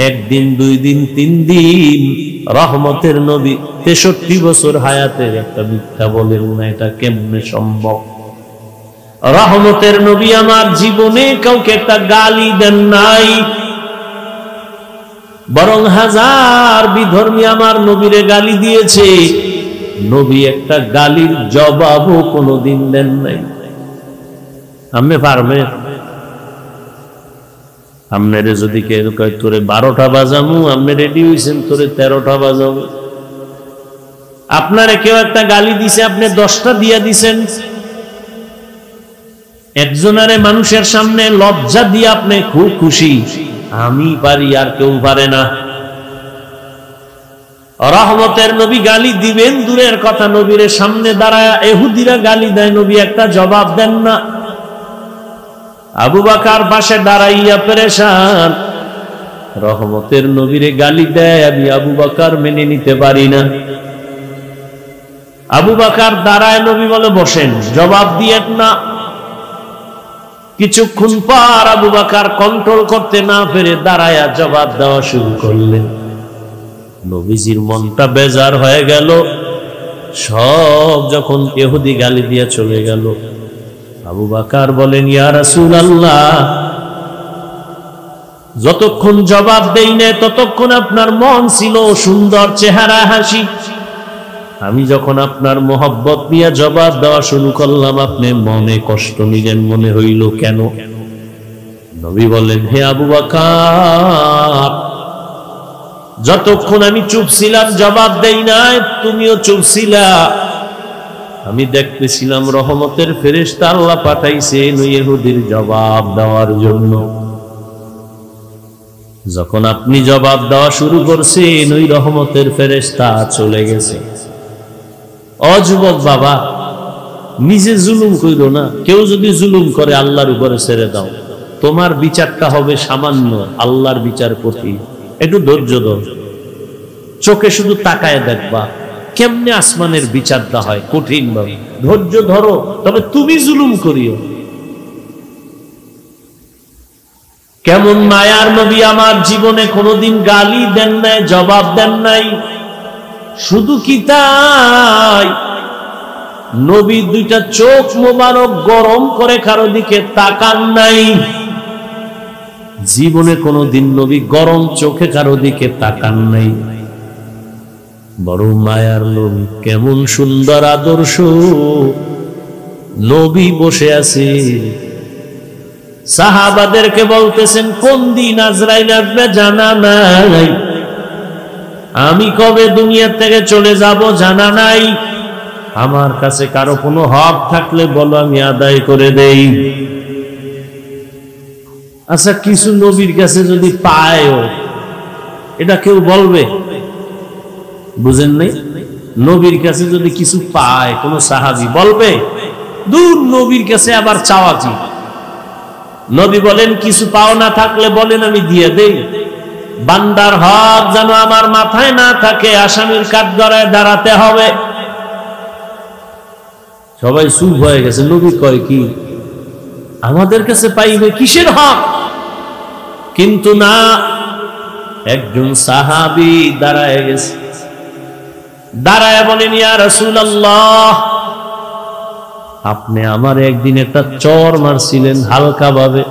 1 দিন 2 দিন 3 দিন রহমতের নবী 63 বছর হায়াতের একটা মিথ্যা বলেন না, এটা কেমনে সম্ভব? রহমতের নবী আমার জীবনে কাউকে একটা গালি দেন নাই, বরং হাজার বিধর্মী আমার নবীরে গালি দিয়েছে। নবী একটা গালির জবাবও কোনোদিন দেন নাই। আপনি পারবেন? আপনারে যদি কেউ কয় তোরে 12টা বাজামু, আপনি রেডি হইছেন তোরে 13টা বাজামু। আপনারে কেউ একটা গালি দিছে, আপনি 10টা দিয়া দিছেন। একজনারে মানুষের সামনে লজ্জা দিয়ে আপনি খুব খুশি, আমি পারি আর কেউ পারে না। রহমতের নবী গালি দিবেন দূরের কথা, নবীর সামনে দাঁড়ায় ইহুদিরা গালি দেয়, নবী একটা জবাব দেন না। আবু বকর পাশে দাঁড়াইয়া পেরেশান, রহমতের নবীরে গালি দেয়, আমি আবু বকর মেনে নিতে পারি না। আবু বকর দাঁড়ায়, নবী বলে বসেন, জবাব দিয়েন না। কিছুক্ষণ পর আবু বকর কন্ট্রোল করতে না পেরে দাঁড়ায়া জবাব দেওয়া শুরু করলেন। নবীজির মনটা বেজার হয়ে গেল। সব যখন ইহুদি গালি দিয়ে চলে গেল, আবু বকর বলেন, ইয়া রাসূলুল্লাহ, যতক্ষণ জবাব দেই না ততক্ষণ আপনার মন ছিল সুন্দর, চেহারা হাসি। আমি যখন আপনার মোহব্বত নিয়ে জবাব দেওয়া শুরু করলাম, আপনি মনে কষ্ট নিলেন, মনে হইল কেন? নবী বলেন, হে আবু বকর, যতক্ষণ আমি চুপ ছিলাম জবাব দেই নাই, তুমিও চুপ ছিলা। আমি দেখতেছিলাম রহমতের ফেরেশতা আল্লাহ পাঠাইছেন ইহুদির জবাব দেওয়ার জন্য। যখন আপনি জবাব দেওয়া শুরু করছেন, ওই রহমতের ফেরেশতা চলে গেছে। অযুবক বাবা, নিজে জুলুম কইরো না। কেউ যদি জুলুম করে আল্লাহর উপরে ছেড়ে দাও, তোমার বিচারটা হবে সামান্য, আল্লাহর বিচার কঠিন। একটু ধৈর্য ধর, চোখে শুধু তাকায় দেখবা কেমনে আসমানের বিচারটা হয় কঠিন ভাবে। ধৈর্য ধরো, তবে তুমি জুলুম করিও। কেমন মায়ার নবী, আমার জীবনে কোনোদিন গালি দেন নাই, জবাব দেন নাই। শুধু কি তাই, নবী দুইটা চোখ মোবারক গরম করে কারো দিকে তাকান নাই। জীবনে কোনোদিন নবী গরম চোখে কারো দিকে তাকান নাই। বড় মায়ার নবী, কেমন সুন্দর আদর্শ। নবী বসে আছে, সাহাবাদেরকে বলতেছেন, কোন দিন আজরাইল আসবে জানা নাই, আমি কবে দুনিয়া থেকে চলে যাব জানা নাই। আমার কাছে কারো কোনো হক থাকলে বলো, আমি আদায় করে দেই। আচ্ছা, কিছু নবীর কাছে যদি পায়ও, এটা কেউ বলবে? বুঝেন নাই? নবীর কাছে যদি কিছু পায় কোন সাহাবী, বলবে? দূর, নবীর কাছে আবার চাওয়া কি? নবী বলেন, কিছু পাও না থাকলে বলেন, আমি দিয়ে দেই। বান্দার হক যেন আমার মাথায় না থাকে, আসামির কাঠগড়ায় দাঁড়াতে হবে। সবাই চুপ হয়ে গেছে। নবী কয় কি, আমাদের কাছে পাইবে কিসের হক? কিন্তু না, একজন সাহাবী দাঁড়ায় গেছে, দাঁড়ায় বলেন, ইয়া রাসূলুল্লাহ, আপনি আমার একদিন একটা চর মারছিলেন হালকা ভাবে,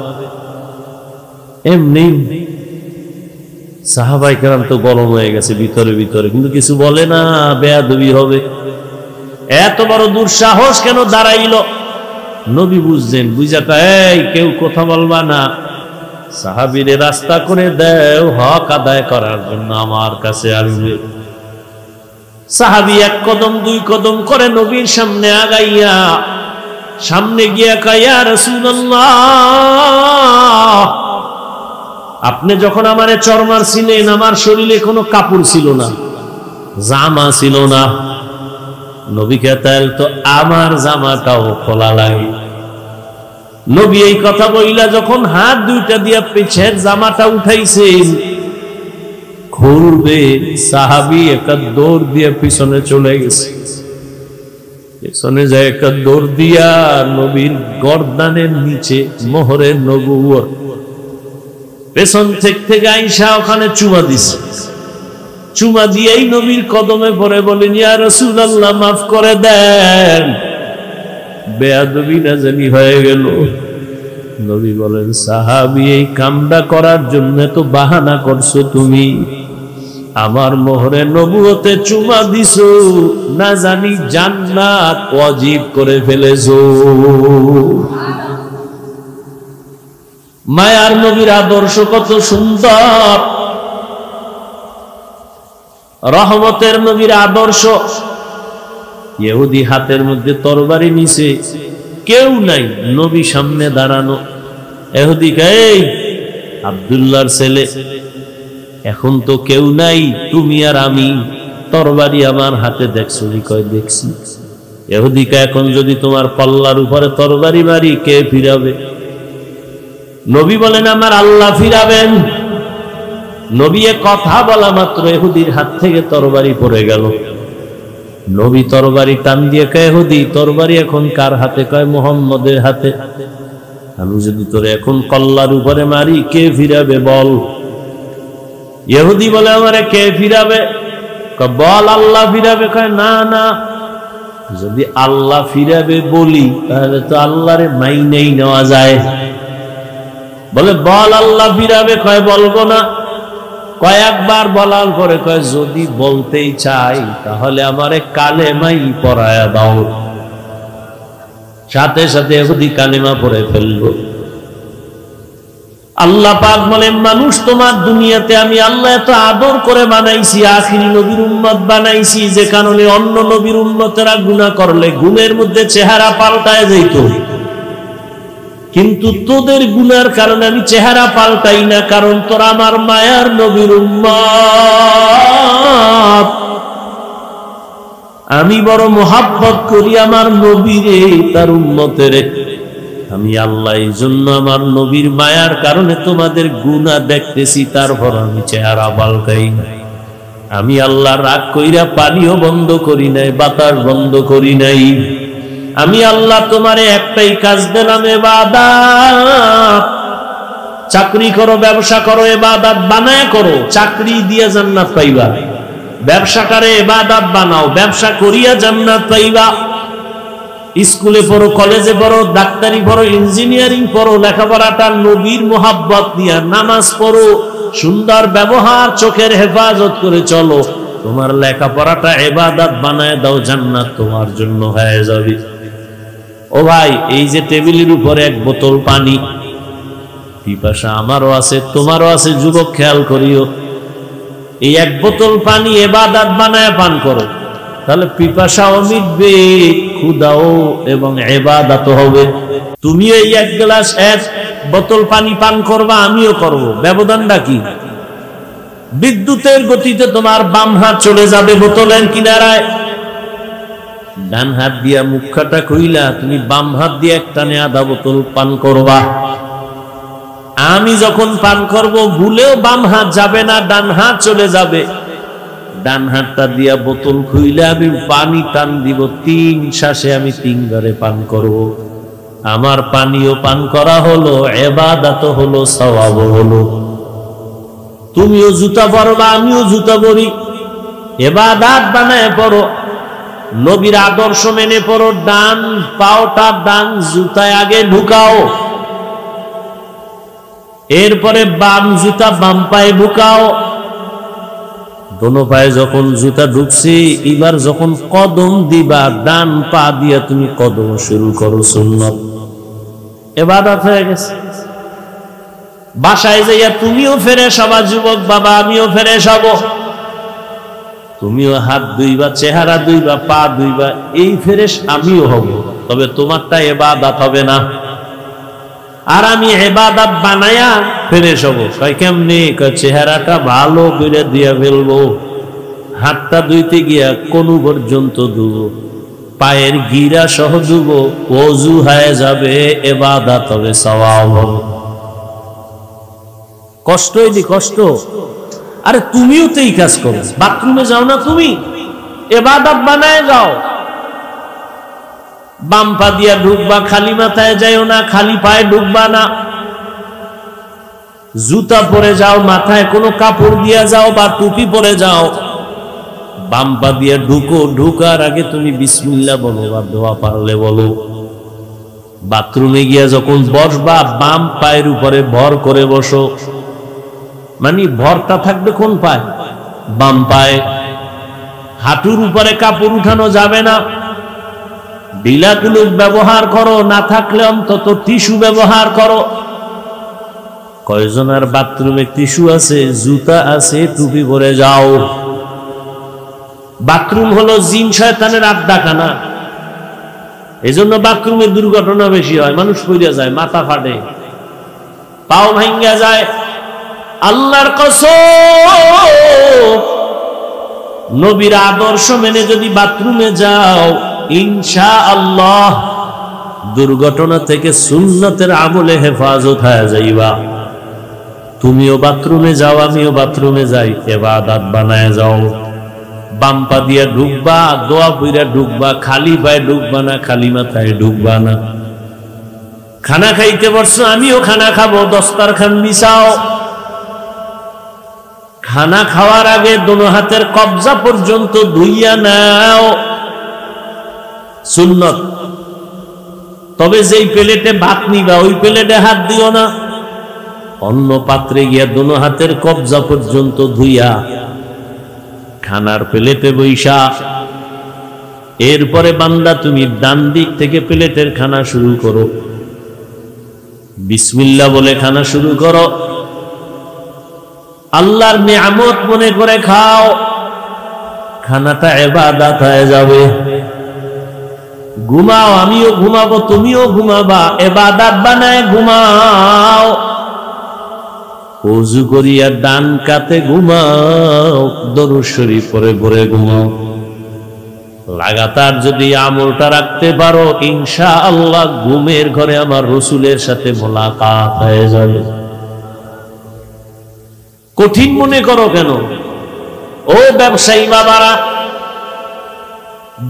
এমনি। সাহাবায়ে কেরাম তো গরম হয়ে গেছে ভিতরে ভিতরে, কিন্তু কিছু বলে না, বেয়াদবি হবে। এত বড় দুঃসাহস কেন দাঁড়াইল? নবী বুঝলেন, বুঝাটা, এই কেউ কথা বলবা না, সাহাবীরে রাস্তা করে দেও, হক আদায় করার জন্য আমার কাছে আসবে। সাহাবী এক কদম দুই কদম করে নবীর সামনে আগাইয়া, সামনে গিয়া কয়, ইয়া রাসূলুল্লাহ, আপনি যখন আমারে চর মারছিলেন, আমার শরীরে কোনো কাপড় ছিল না, জামা ছিল না। নবী কইতেন, তো আমার জামাটাও খোলা লাগে। নবী এই কথা বইলা যখন হাত দুইটা দিয়া পিছের জামাটা উঠাইছেন, খুলবে, সাহাবী একটা দৌড় দিয়ে পিছনে চলে গেছে। পিছনে যায় একটা দৌড় দিয়া নবীর গর্দানের নিচে মোহরে নবুয়ত, পেছন থেকে আইসা ওখানে চুমা দিছে। চুমা দিয়েই নবীর কদমে পড়ে বলেন, ইয়া রাসূলুল্লাহ, মাফ করে দেন, বেয়াদবি না জানি হয়ে গেল। নবী বলেন, সাহাবী, এই কামটা করার জন্য তো বাহানা করছো তুমি, আমার মোহরে নবুয়তে চুমা দিছো, না জানি জান্নাত ওয়াজিব করে ফেলেছো। মায়ার নবীর আদর্শ কত সুন্দর, রহমতের নবীর আদর্শ। ইহুদি হাতের মধ্যে তরবারি নিছে, কেউ নাই, নবী সামনে দাঁড়ানো। ইহুদি কয়, আব্দুল্লাহর ছেলে, এখন তো কেউ নাই, তুমি আর আমি, তরবারি আমার হাতে দেখছো? কয় দেখছি। ইহুদি কয়, এখন যদি তোমার পাল্লার উপরে তরবারি মারি, কে ফিরাবে? নবী বলেন, আমার আল্লাহ ফিরাবেন। নবী কথা বলা মাত্র ইহুদির হাত থেকে তরবারি পড়ে গেল। নবী তরবারি টান দিয়ে কয়, ইহুদি তরবারি এখন কার হাতে? কয় মুহাম্মদের হাতে। আমি যদি তোরে এখন কল্লার উপরে মারি, কে ফিরাবে বল? ইহুদি বলে, আমারে কে ফিরাবে? বল আল্লাহ ফিরাবে। কয় না না, যদি আল্লাহ ফিরাবে বলি, তাহলে তো আল্লাহরে মাইনেই নেওয়া যায়। বলে বল আল্লাহ ফিরাবে। কয় বলবো না। কয়েকবার বলার পরে কয়, যদি বলতেই চাই তাহলে আমারে কালেমাই পড়ায়া দাও। সাথে সাথে ইহুদি কালেমা পড়ে ফেলল। আল্লাহ পাক বলেন, মানুষ তোমার দুনিয়াতে আমি আল্লাহ এত আদর করে বানাইছি, আখিরি নবীর উম্মত বানাইছি, যে কারণে অন্য নবীর উম্মতেরা গুনাহ করলে গুণের মধ্যে চেহারা পাল্টায় যেত, কিন্তু তোদের গুনার কারণে আমি চেহারা পাল্টাই না, কারণ তোরা আমার মায়ার নবীর উম্মত। আমি বড় মোহাব্বত করি আমার নবীরে, তার উম্মতের। আমি আল্লাহ এই জন্য আমার নবীর মায়ার কারণে তোমাদের গুনাহ দেখতেছি, তারপর আমি চেহারা পাল্টাই না। আমি আল্লাহ রাগ কইরা পানিও বন্ধ করি নাই, বাতাস বন্ধ করি নাই। আমি আল্লাহ তোমারে একটাই কাজ দিলাম, ইবাদত। চাকরি করো, ব্যবসা করো, ইবাদত বানায় করো, চাকরি দিয়ে জান্নাত পাইবা। ব্যবসাটারে ইবাদত বানাও, ব্যবসা করিয়া জান্নাত পাইবা। স্কুলে পড়ো, কলেজে পড়ো, ডাক্তারি পড়ো, ইঞ্জিনিয়ারিং পড়ো, লেখাপড়াটা নবীর মোহাব্বত দিয়া, নামাজ পড়ো, সুন্দর ব্যবহার, চোখের হেফাজত করে চলো। তোমার লেখাপড়াটা ইবাদত বানায় দাও, জান্নাত তোমার জন্য হয়ে যাবে। ও ভাই, এই যে টেবিলের উপরে এক বোতল পানি, পিপাসা আমারও আছে, তোমারও আছে, যুবক খেয়াল করিও। এই এক বোতল পানি ইবাদত বানায় পান করো, তাহলে পিপাসাও মিটবে, ক্ষুধাও এবং ইবাদতও হবে। তুমি এই এক গ্লাস, এক বোতল পানি পান করবা, আমিও করব, ব্যবধানটা কি? বিদ্যুতের গতিতে তোমার বাম হাত চলে যাবে বোতলের কিনারায়, ডান হাত দিয়া মুখটা খুইলা তুমি বাম হাত দিয়ে একটানে আধা বোতল পান করবা। আমি যখন পান করব, ভুলেও বাম হাত যাবে না, ডান হাত চলে যাবে। ডান হাতটা দিয়া বোতল খুইলে আমি পানি টান দিব, 3 শ্বাসে আমি 3 বারে পান করব। আমার পানিও পান করা হলো, ইবাদত হলো, সওয়াব হলো। তুমিও জুতা পরবা, আমিও জুতা পরি, ইবাদত বানায় পড়ো, নবীর আদর্শ মেনে পড়ো। ডান পাওটা ডান জুতায় আগে ঢুকাও, এরপরে বাম জুতা বাম পায়ে ঢুকাও। দোনো পায়ে যখন জুতা ঢুকছে, এবার যখন কদম দিবা, ডান পা দিয়া তুমি কদম শুরু করো, সুন্নাত। ইবাদত হয়ে গেছে। বাসায় যাইয়া তুমিও ফ্রেশ হবা, যুবক বাবা, আমিও ফ্রেশ হব। তুমিও হাত ধুইবা, চেহারা ধুইবা, পা ধুইবা, এই ফ্রেশ আমিও হব, তবে তোমারটা ইবাদত হবে না। আর আমি ইবাদত বানায়া ফ্রেশ হব। কয় কেমনে? কয় চেহারাটা ভালো করে দিয়া ফেলবো, হাতটা ধুইতে গিয়া কোনু পর্যন্ত ধুবো, পায়ের গিরা সহ ধুবো, ওযু হয়ে যাবে, ইবাদত হবে, সওয়াব হবে। কষ্ট হইলি কষ্ট। আরে তুমিও তো এই কাজ করো, বাথরুমে যাও না তুমি, ইবাদত বানায় যাও। বাম পা দিয়া ঢুকবা, খালি মাথায় যাইও না, খালি পায়ে ঢুকবা না। জুতা পরে যাও, মাথায় কোনো কাপড় দিয়া যাও বা টুপি পরে যাও। বাম পা দিয়া ঢুকো, ঢুকার আগে তুমি বিসমিল্লাহ বলো বা দোয়া পারলে বলো। বাথরুমে গিয়া যখন বসবা, বাম পায়ের উপরে ভর করে বসো। মানে ভরটা থাকবে কোন পায়? বাম পায়ে। হাঁটুর উপরে কাপড় উঠানো যাবে না। ঢিলা কুলুপ ব্যবহার করো, না থাকলে অন্তত টিস্যু ব্যবহার করো। কয়জনের বাথরুমে টিস্যু আছে, জুতা আছে, টুপি পরে যাও। বাথরুম হলো জিন শয়তানের আড্ডাখানা। এই জন্য বাথরুমে দুর্ঘটনা বেশি হয়, মানুষ পড়ে যায়, মাথা ফাটে, পাও ভাঙ্গা যায়। আল্লাহর কসম, নবীর আদর্শ মেনে যদি বাথরুমে যাও, ইনশাআল্লাহ দুর্ঘটনা থেকে সুন্নতের আমলে হেফাজত হয়ে যাইবা। তুমিও বাথরুমে যাও, আমিও বাথরুমে যাই, ইবাদত বানায় যাও। বাম পা দিয়া ঢুকবা, দোয়া পইরা ঢুকবা, খালি পায়ে ঢুকবা না, খালি মাথায় ঢুকবা না। খানা খাইতে বসছো, আমিও খানা খাবো, দস্তরখান বিছাও। খানা খাওয়ার আগে দোনো হাতের কবজা পর্যন্ত ধুইয়া নাও, সুন্নত। তবে যেই প্লেটে ভাত নিবা ওই প্লেটে হাত দিও না। অন্য পাত্রে গিয়া দোনো হাতের কবজা পর্যন্ত ধুইয়া খানার প্লেটে বৈশা। এরপরে বান্দা তুমি ডান দিক থেকে প্লেটের খানা শুরু করো, বিসমিল্লাহ বলে খানা শুরু করো। আল্লাহর নিয়ামত মনে করে খাও, খানাটা ইবাদত হয়ে যাবে। ঘুমাও, আমিও ঘুমাবো, তুমিও ঘুমাবা, ইবাদত বানায় ঘুমাও। ওযু করিয়া ডান কাতে ঘুমাও, দরুদ শরীফ পড়ে পড়ে ঘুমাও। লাগাতার যদি আমলটা রাখতে পারো, ইনশাআল্লাহ ঘুমের ঘরে আমার রাসূলের সাথে মোলাকাত হয়ে যাবে। কঠিন মনে করো কেন? ও ব্যবসায়ী বাবারা,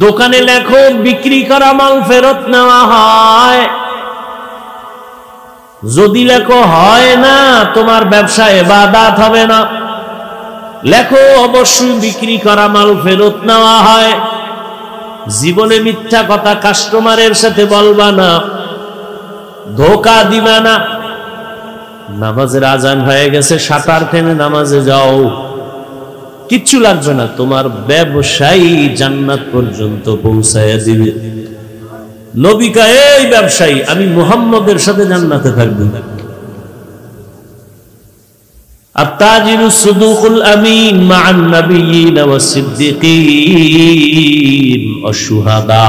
দোকানে লেখো বিক্রি করা মাল ফেরত নেওয়া হয়। যদি লেখো হয় না, তোমার ব্যবসা ইবাদত হবে না। লেখো অবশ্যই বিক্রি করা মাল ফেরত নেওয়া হয়। জীবনে মিথ্যা কথা কাস্টমারের সাথে বলবা না, ধোঁকা দিবা না। নামাজের আজান হয়ে গেছে, সাঁতার টেনে নামাজে যাও, কিচ্ছু লাগবে না, তোমার ব্যবসায়ী জান্নাত পর্যন্ত পৌঁছায়া দিবে। নবী কয়, এই ব্যবসায়ী, আমি মুহাম্মদের সাথে জান্নাতে থাকবো। আত-তাজিরু সুদুকুল আমিন মা'আন নাবিয়্যিন ওয়াস সিদ্দিকিন ওয়াশ শুহাদা।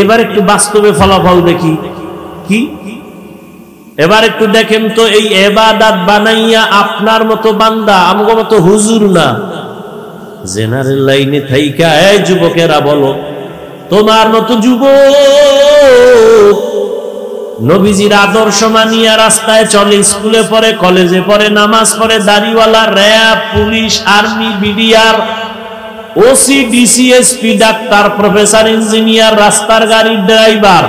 এবার একটু বাস্তবে ফলাফল দেখি। কি? এবার একটু দেখেন তো, এই ইবাদত বানাইয়া আপনার মতো বান্দা, আমগো মতো হুজুর না, জেনারেল লাইনে থাইকা, এই যুবকেরা বলো, তোমার মতো যুবক নবীজির আদর্শ মানিয়া রাস্তায় চলে, স্কুলে পড়ে, কলেজে পড়ে, নামাজ পড়ে, দাড়িওয়ালা, RAB, police, army, BDR, OC, DC, SP, doctor, professor, engineer, রাস্তার গাড়ির ড্রাইভার,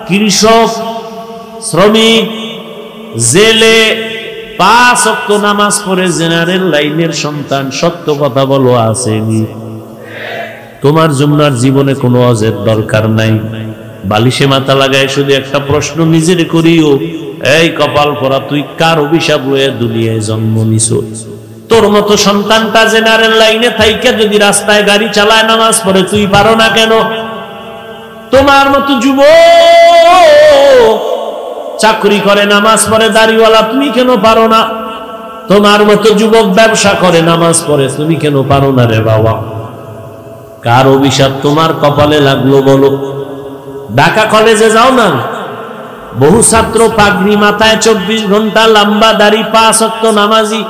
কৃষক, শ্রমিক, জেলে, 5 ওয়াক্ত নামাজ পড়ে জেনারেল লাইনের সন্তান। সত্য কথা বলো, আসেনি? তোমার জুমনার জীবনে কোনো অজের দরকার নাই। বালিশে মাথা লাগায় শুধু একটা প্রশ্ন নিজের করিও, এই কপাল পরা, তুই কার অভিশাপ লয়ে দুনিয়ায় জন্ম নিছো? তোর মতো সন্তানটা জেনারেল লাইনে থাইকা যদি রাস্তায় গাড়ি চালায়, নামাজ পড়ে, তুই পারো না কেন? তোমার মতো যুবক চাকরি করে, নামাজ পড়ে, দাড়িওয়ালা, তুমি কেন পারো না? তোমার মতো যুবক ব্যবসা করে, নামাজ পড়ে, তুমি কেন পারো না রে বাবা? কার অভিশাপ তোমার কপালে লাগলো বলো? ঢাকা কলেজে যাও না, বহু ছাত্র পাগড়ি মাথায়, 24 ঘন্টা লম্বা দাড়ি, 5 ওয়াক্ত নামাজি,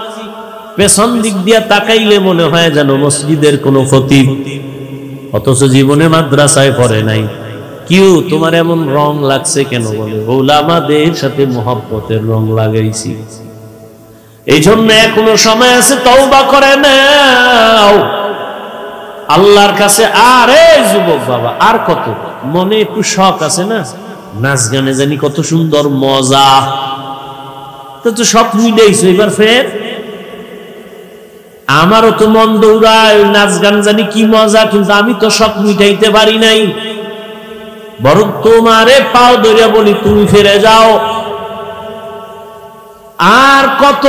পেছন দিক দিয়ে তাকাইলে মনে হয় যেন মসজিদের কোনো খতিব, অথচ জীবনে মাদ্রাসায় পড়ে নাই। কিউ, তোমার এমন রং লাগছে কেন? বলে, উলামাদের সাথে মুহাব্বতের রং লাগাইছি। এই জন্য এখনো সময় আছে, তওবা করে নাও আল্লাহর কাছে। আর এই যুবক বাবা, আর কত? মনে একটু শখ আছে না, নাচ গানে জানি কত সুন্দর মজা, তো সব মিটাইছো, এবার ফের আমারও তো মন দৌড়ায়, নাচ গান জানি কি মজা, কিন্তু আমি তো শখ মিটাইতে পারি নাই। বরং তোমারে পাও ধরে বলি, তুমি ফিরে যাও। আর কত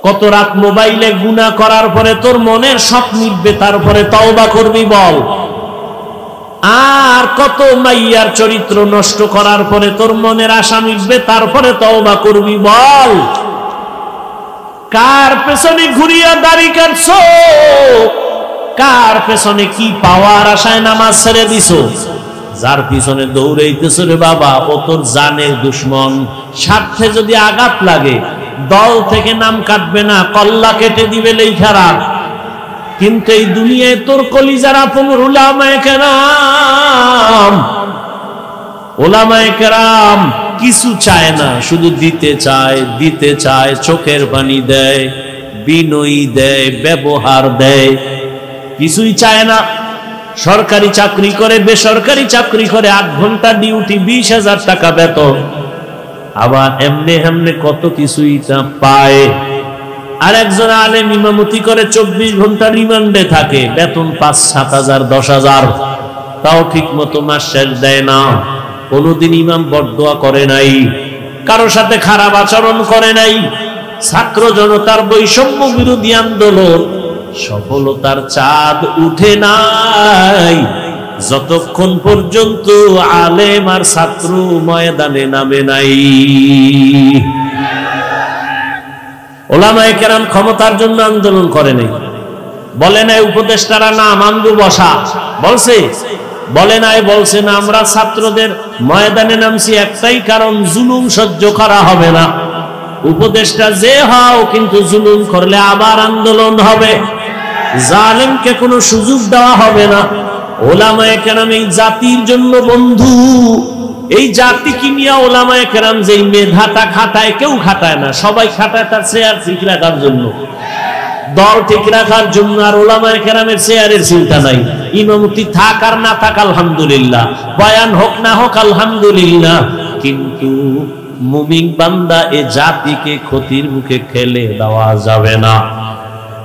কত রাত মোবাইলে গুনাহ করার পরে তোর মনের শখ মিটবে, তারপরে তওবা করবি বল? আর কত মাইয়ার চরিত্র নষ্ট করার পরে তোর মনের আশা মিটবে, তারপরে তওবা করবি বল? কার পেছনে ঘুরিয়া দাড়ি কাটছো? কার পেছনে কি পাওয়ার আশায় নামাজ ছেড়ে দিছো? যার পিছনে দৌড়াইতেছো রে বাবা, ও তোর জানের দুশ্মন। স্বার্থে যদি আঘাত লাগে দল থেকে নাম কাটবে না, কল্লা কেটে দিবে লেখা রাখ। কিন্তু এই দুনিয়ায় তোর কলিজার আপন উলামায়ে কেরাম, উলামায়ে কেরাম কিছু চায় না, শুধু দিতে চায়, দিতে চায়, চোখের পানি দেয়, বিনয়ী দেয়, ব্যবহার দেয়, কিছুই চায় না। সরকারি চাকরি করে, বেসরকারি চাকরি করে, 8 ঘন্টা ডিউটি, 20,000 টাকা বেতন, আবার এমনি এমনি কত কিছুই তা পায়। আর একজন আলেম ইমামতি করে 24 ঘন্টা রিমান্ডে থাকে, বেতন 5-7 হাজার 10 হাজার, তাও ঠিক মতো মাস শেষ দেয় না। কোনদিন ইমাম বরদোয়া করে নাই, কারো সাথে খারাপ আচরণ করে নাই। ছাত্র জনতার বৈষম্য বিরোধী আন্দোলন সফলতার চাঁদ উঠে নাই যতক্ষণ পর্যন্ত আলেম আর ছাত্র ময়দানে নামে নাই। ওলামায়ে কেরাম ক্ষমতার জন্য আন্দোলন করে নাই, বলে নাই উপদেষ্টারা না মানবু বসা, বলছে? বলে নাই, বলছে না আমরা ছাত্রদের ময়দানে নামছি একটাই কারণ, জুলুম সহ্য করা হবে না। উপদেষ্টা যে হও, কিন্তু জুলুম করলে আবার আন্দোলন হবে, জালেমকে কোনো সুযোগ দেওয়া হবে না। ওলামায়ে কেরাম এই জাতির জন্য বন্ধু। এই জাতি কি নিয়ে ওলামায়ে কেরাম যেই মেধাটা খাটায়, কেউ খাটায় না, সবাই খাটায় তার চেয়ার ঠিক রাখার জন্য, দল ঠিক রাখার জন্য। আর ওলামায়ে কেরামের চেয়ারের চিন্তা নাই। ইমামতি থাক আর না থাক আলহামদুলিল্লাহ, বয়ান হোক না হোক আলহামদুলিল্লাহ, কিন্তু মুমিন বান্দা এ জাতিকে ক্ষতির মুখে ঠেলে দেওয়া যাবে না।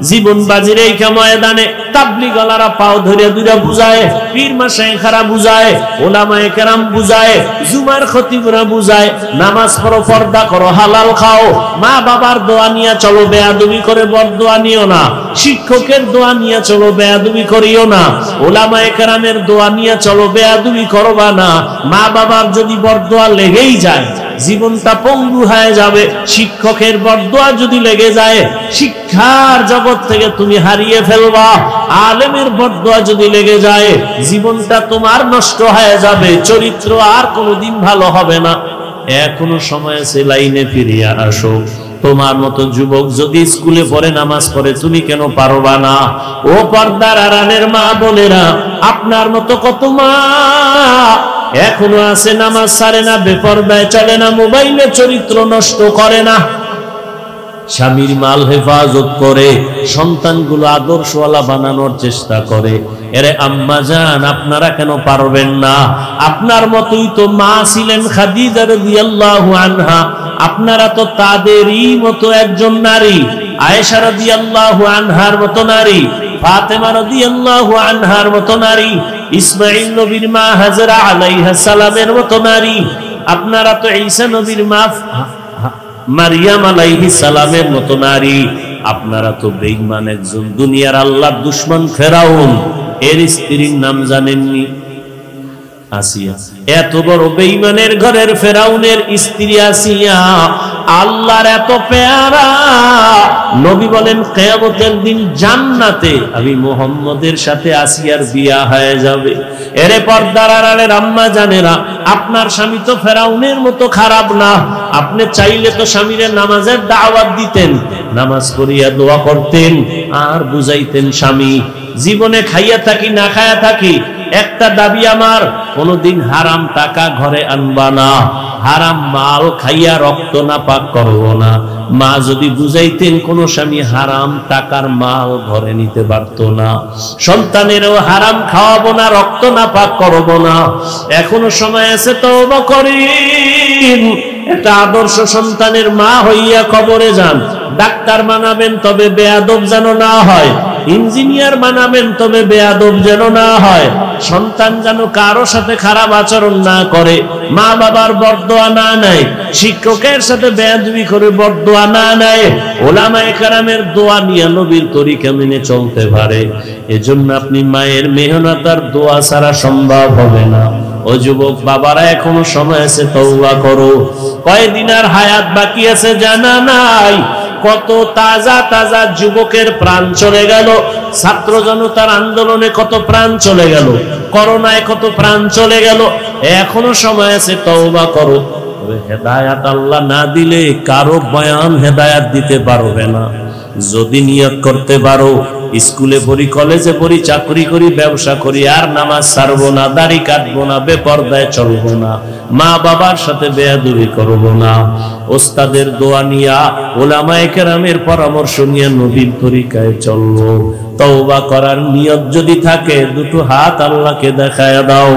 জীবন বাজির এই ময়দানে তাবলীগওয়ালারা পাও ধরে দুইরা বুঝায়, পীর মাশায়েখরা বুঝায়, ওলামায়ে কেরাম বুঝায়, জুমার খতিবরা বুঝায়, নামাজ পড়ো, পর্দা করো, হালাল খাও, মা বাবার দোয়া নিয়ে চলো, বেয়াদবি করে বরদোয়া নিও না, শিক্ষকের দোয়া নিয়ে চলো, বেয়াদবি করিও না, ওলামায়ে কেরামের দোয়া নিয়ে চলো, বেয়াদবি করবা না। মা বাবার যদি বরদোয়া লেগেই যায় জীবনটা পঙ্গু হয়ে যাবে। শিক্ষকের বরদোয়া যদি লেগে যায় শিক্ষার জগৎ থেকে তুমি হারিয়ে ফেলবা। আলেমের বরদোয়া যদি লেগে যায় জীবনটা তোমার নষ্ট হয়ে যাবে, চরিত্র আর কোনোদিন ভালো হবে না। এখনো সময় আছে, লাইনে ফিরিয়ে আসো। তোমার মতো যুবক যদি স্কুলে পড়ে, নামাজ পড়ে, তুমি কেন পারবা না? ও পর্দার আড়ালের মা বোনেরা, আপনার মতো কত মা এখনো আছে নামাজ ছাড়ে না, বেপরদায় চলে না, মোবাইলে চরিত্র নষ্ট করে না, স্বামীর মাল হেফাজত করে, সন্তানগুলো আদর্শওয়ালা বানানোর চেষ্টা করে। এরে আম্মা জান, আপনারা কেন পারবেন না? আপনার মতোই তো মা ছিলেন খাদিজা রাদিয়াল্লাহু আনহা, আপনারা তো তাদেরই মতো একজন নারী। আয়েশা রাদিয়াল্লাহু আনহার মতো নারী, ফাতেমা রাদিয়াল্লাহু আনহার মতো নারী, ইসমাঈল নবীর মা হাজরা আলাইহিস সালামের মতো নারী। আপনারা তো ঈসা নবীর মা মারিয়াম আলাইহিস সালামের মতো নারী। আপনারা তো বেঈমান একজন দুনিয়ার আল্লাহর দুশমন ফেরাউন, এর স্ত্রীর নাম জানেননি? আসিয়া। এত বড় বেঈমানের ঘরের ফেরাউনের স্ত্রী আসিয়া আল্লাহর এত পেয়ারা। নবী বলেন কিয়ামতের দিন জান্নাতে আমি মুহাম্মদের সাথে আসিয়ার বিয়া হয়ে যাবে। এরে পর্দার আড়ালের আম্মা জানেরা, আপনার স্বামী তো ফেরাউনের মতো খারাপ না। আপনি চাইলে তো স্বামীর নামাজের দাওয়াত দিতেন, নামাজ পড়িয়া দোয়া করতেন, আর বুঝাইতেন স্বামী জীবনে খাইয়া থাকি না খাইয়া থাকি একটা দাবি আমার, কোনদিন হারাম টাকা ঘরে আনবা না, হারাম মাল খাইয়া রক্ত না পাক করবো না। মা যদি বুঝাইতেন, কোন স্বামী হারাম টাকার মাল ঘরে নিতে পারত না। সন্তানেরও হারাম খাওয়াবো না, রক্ত না পাক করবো না। এখনো সময় আছে, তওবা করেন। একটা আদর্শ সন্তানের মা হইয়া কবরে যান, ডাক্তার বানাবেন, তবে বেয়াদব যেন না হয়। ইঞ্জিনিয়ার বানাবেন, তবে বেয়াদব যেন না হয়, সন্তান যেন কারো সাথে খারাপ আচরণ না করে, মা বাবার বরদোয়া না নেয়, শিক্ষকের সাথে বেয়াদবি করে বরদোয়া না নেয়, ওলামায়ে কেরামের দোয়া নিয়ে নবীর তরিকা মেনে চলতে পারে। এজন্য আপনি মায়ের মেহনত আর দোয়া ছাড়া সম্ভব হবে না। ও যুবক বাবারা, এখনো সময় আছে, তওবা করো। কয়দিন আর হায়াত বাকি আছে জানা নাই। কত তাজা তাজা যুবকের প্রাণ চলে গেল, ছাত্র জনতার আন্দোলনে কত প্রাণ চলে গেল, করোনায় কত প্রাণ চলে গেল। এখনো সময় আছে, তওবা করো। হেদায়াত আল্লাহ না দিলে কারো বয়ান হেদায়াত দিতে পারবে না। যদি নিয়ত করতে পারো, স্কুলে পড়ি, কলেজে পড়ি, চাকরি করি, ব্যবসা করি, আর নামাজ ছাড়বো না, দাড়ি কাটবো না, বেপরদায় চলবো না, মা বাবার সাথে বেয়াদবি করবো না, ওস্তাদের দোয়া নিয়া, ওলামায়ে কেরামের পরামর্শ নিয়ে নবীর তরিকায় চলবো। তওবা করার নিয়ত যদি থাকে, দুটো হাত আল্লাহকে দেখায় দাও।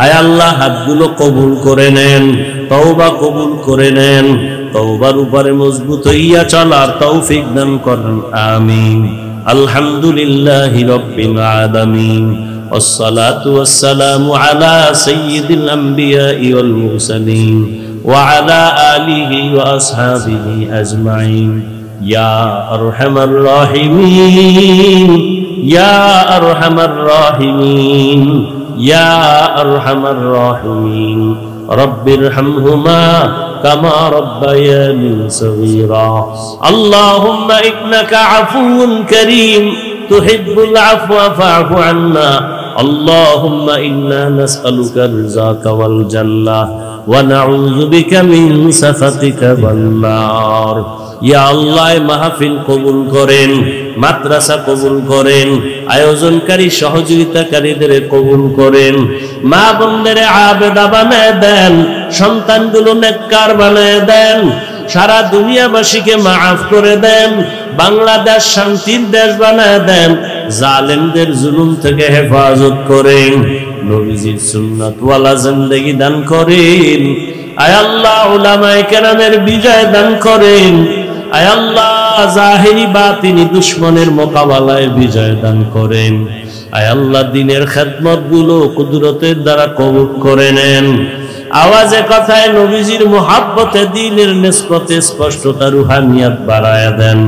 আয় আল্লাহ, হাতগুলো কবুল করে নেন, তওবা কবুল করে নেন, তওবার উপরে মজবুত হইয়া চলার তৌফিক দান করেন, আমিন। আলহামদুলিল্লাহি রাব্বিল আলামিন, والصلاة والسلام على سيد الأنبياء والمرسلين وعلى آله وأصحابه أجمعين يا أرحم الراحمين يا أرحم الراحمين يا أرحم الراحمين رب ارحمهما كما ربياني صغيرا اللهم إنك عفو كريم تحب العفو فاعف عنا اللهم إنا نسألك رضاك والجنة ونعوذ بك من سخطك والنار ইয়া আল্লাহ, মাহফিল কবুল করেন, মাদ্রাসা কবুল করেন, আয়োজনকারী সহযোগিতাকারীদের কবুল করেন, মা বোনদের আবেদা বানায় দেন, সন্তানগুলো নেককার বানায় দেন, সারা দুনিয়াবাসীকে মাফ করে দেন, বাংলাদেশ শান্তির দেশ বানায় দেন, জালেমদের জুলুম থেকে হেফাজত করেন, নবীজির সুন্নাত ওয়ালা জিন্দেগি দান করেন। আয় আল্লাহ, উলামায়ে কেরামের বিজয় দান করেন। আয় আল্লাহ, জাহিরি বাতিনি দুশমনের মোকাবেলায় বিজয় দান করেন। আয় আল্লাহ, দ্বীনের খেদমত গুলো কুদরতের দ্বারা কবুল করে নেন। আওয়াজে কথায় নবীজির মুহাব্বতে দ্বীনের নিসবতে স্পষ্টতা রুহানিয়াত বাড়ায় দেন,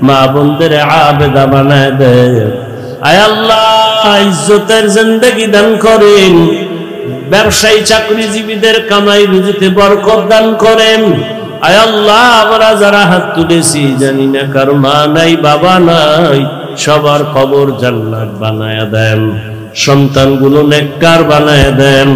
মা বোনদের আবেদা বানায় দেন। আয় আল্লাহ, ইজ্জতের জিন্দেগি দান করেন, ব্যবসায়ী চাকরিজীবীদের কামাই রুজিতে বরকত দান করেন। আয় আল্লাহ, আমরা যারা হাত তুলেছি, জানি না কার মা নাই, বাবা নাই, সবার কবর জান্নাত বানায়া দেন, সন্তানগুলো নেককার বানায়া দেন।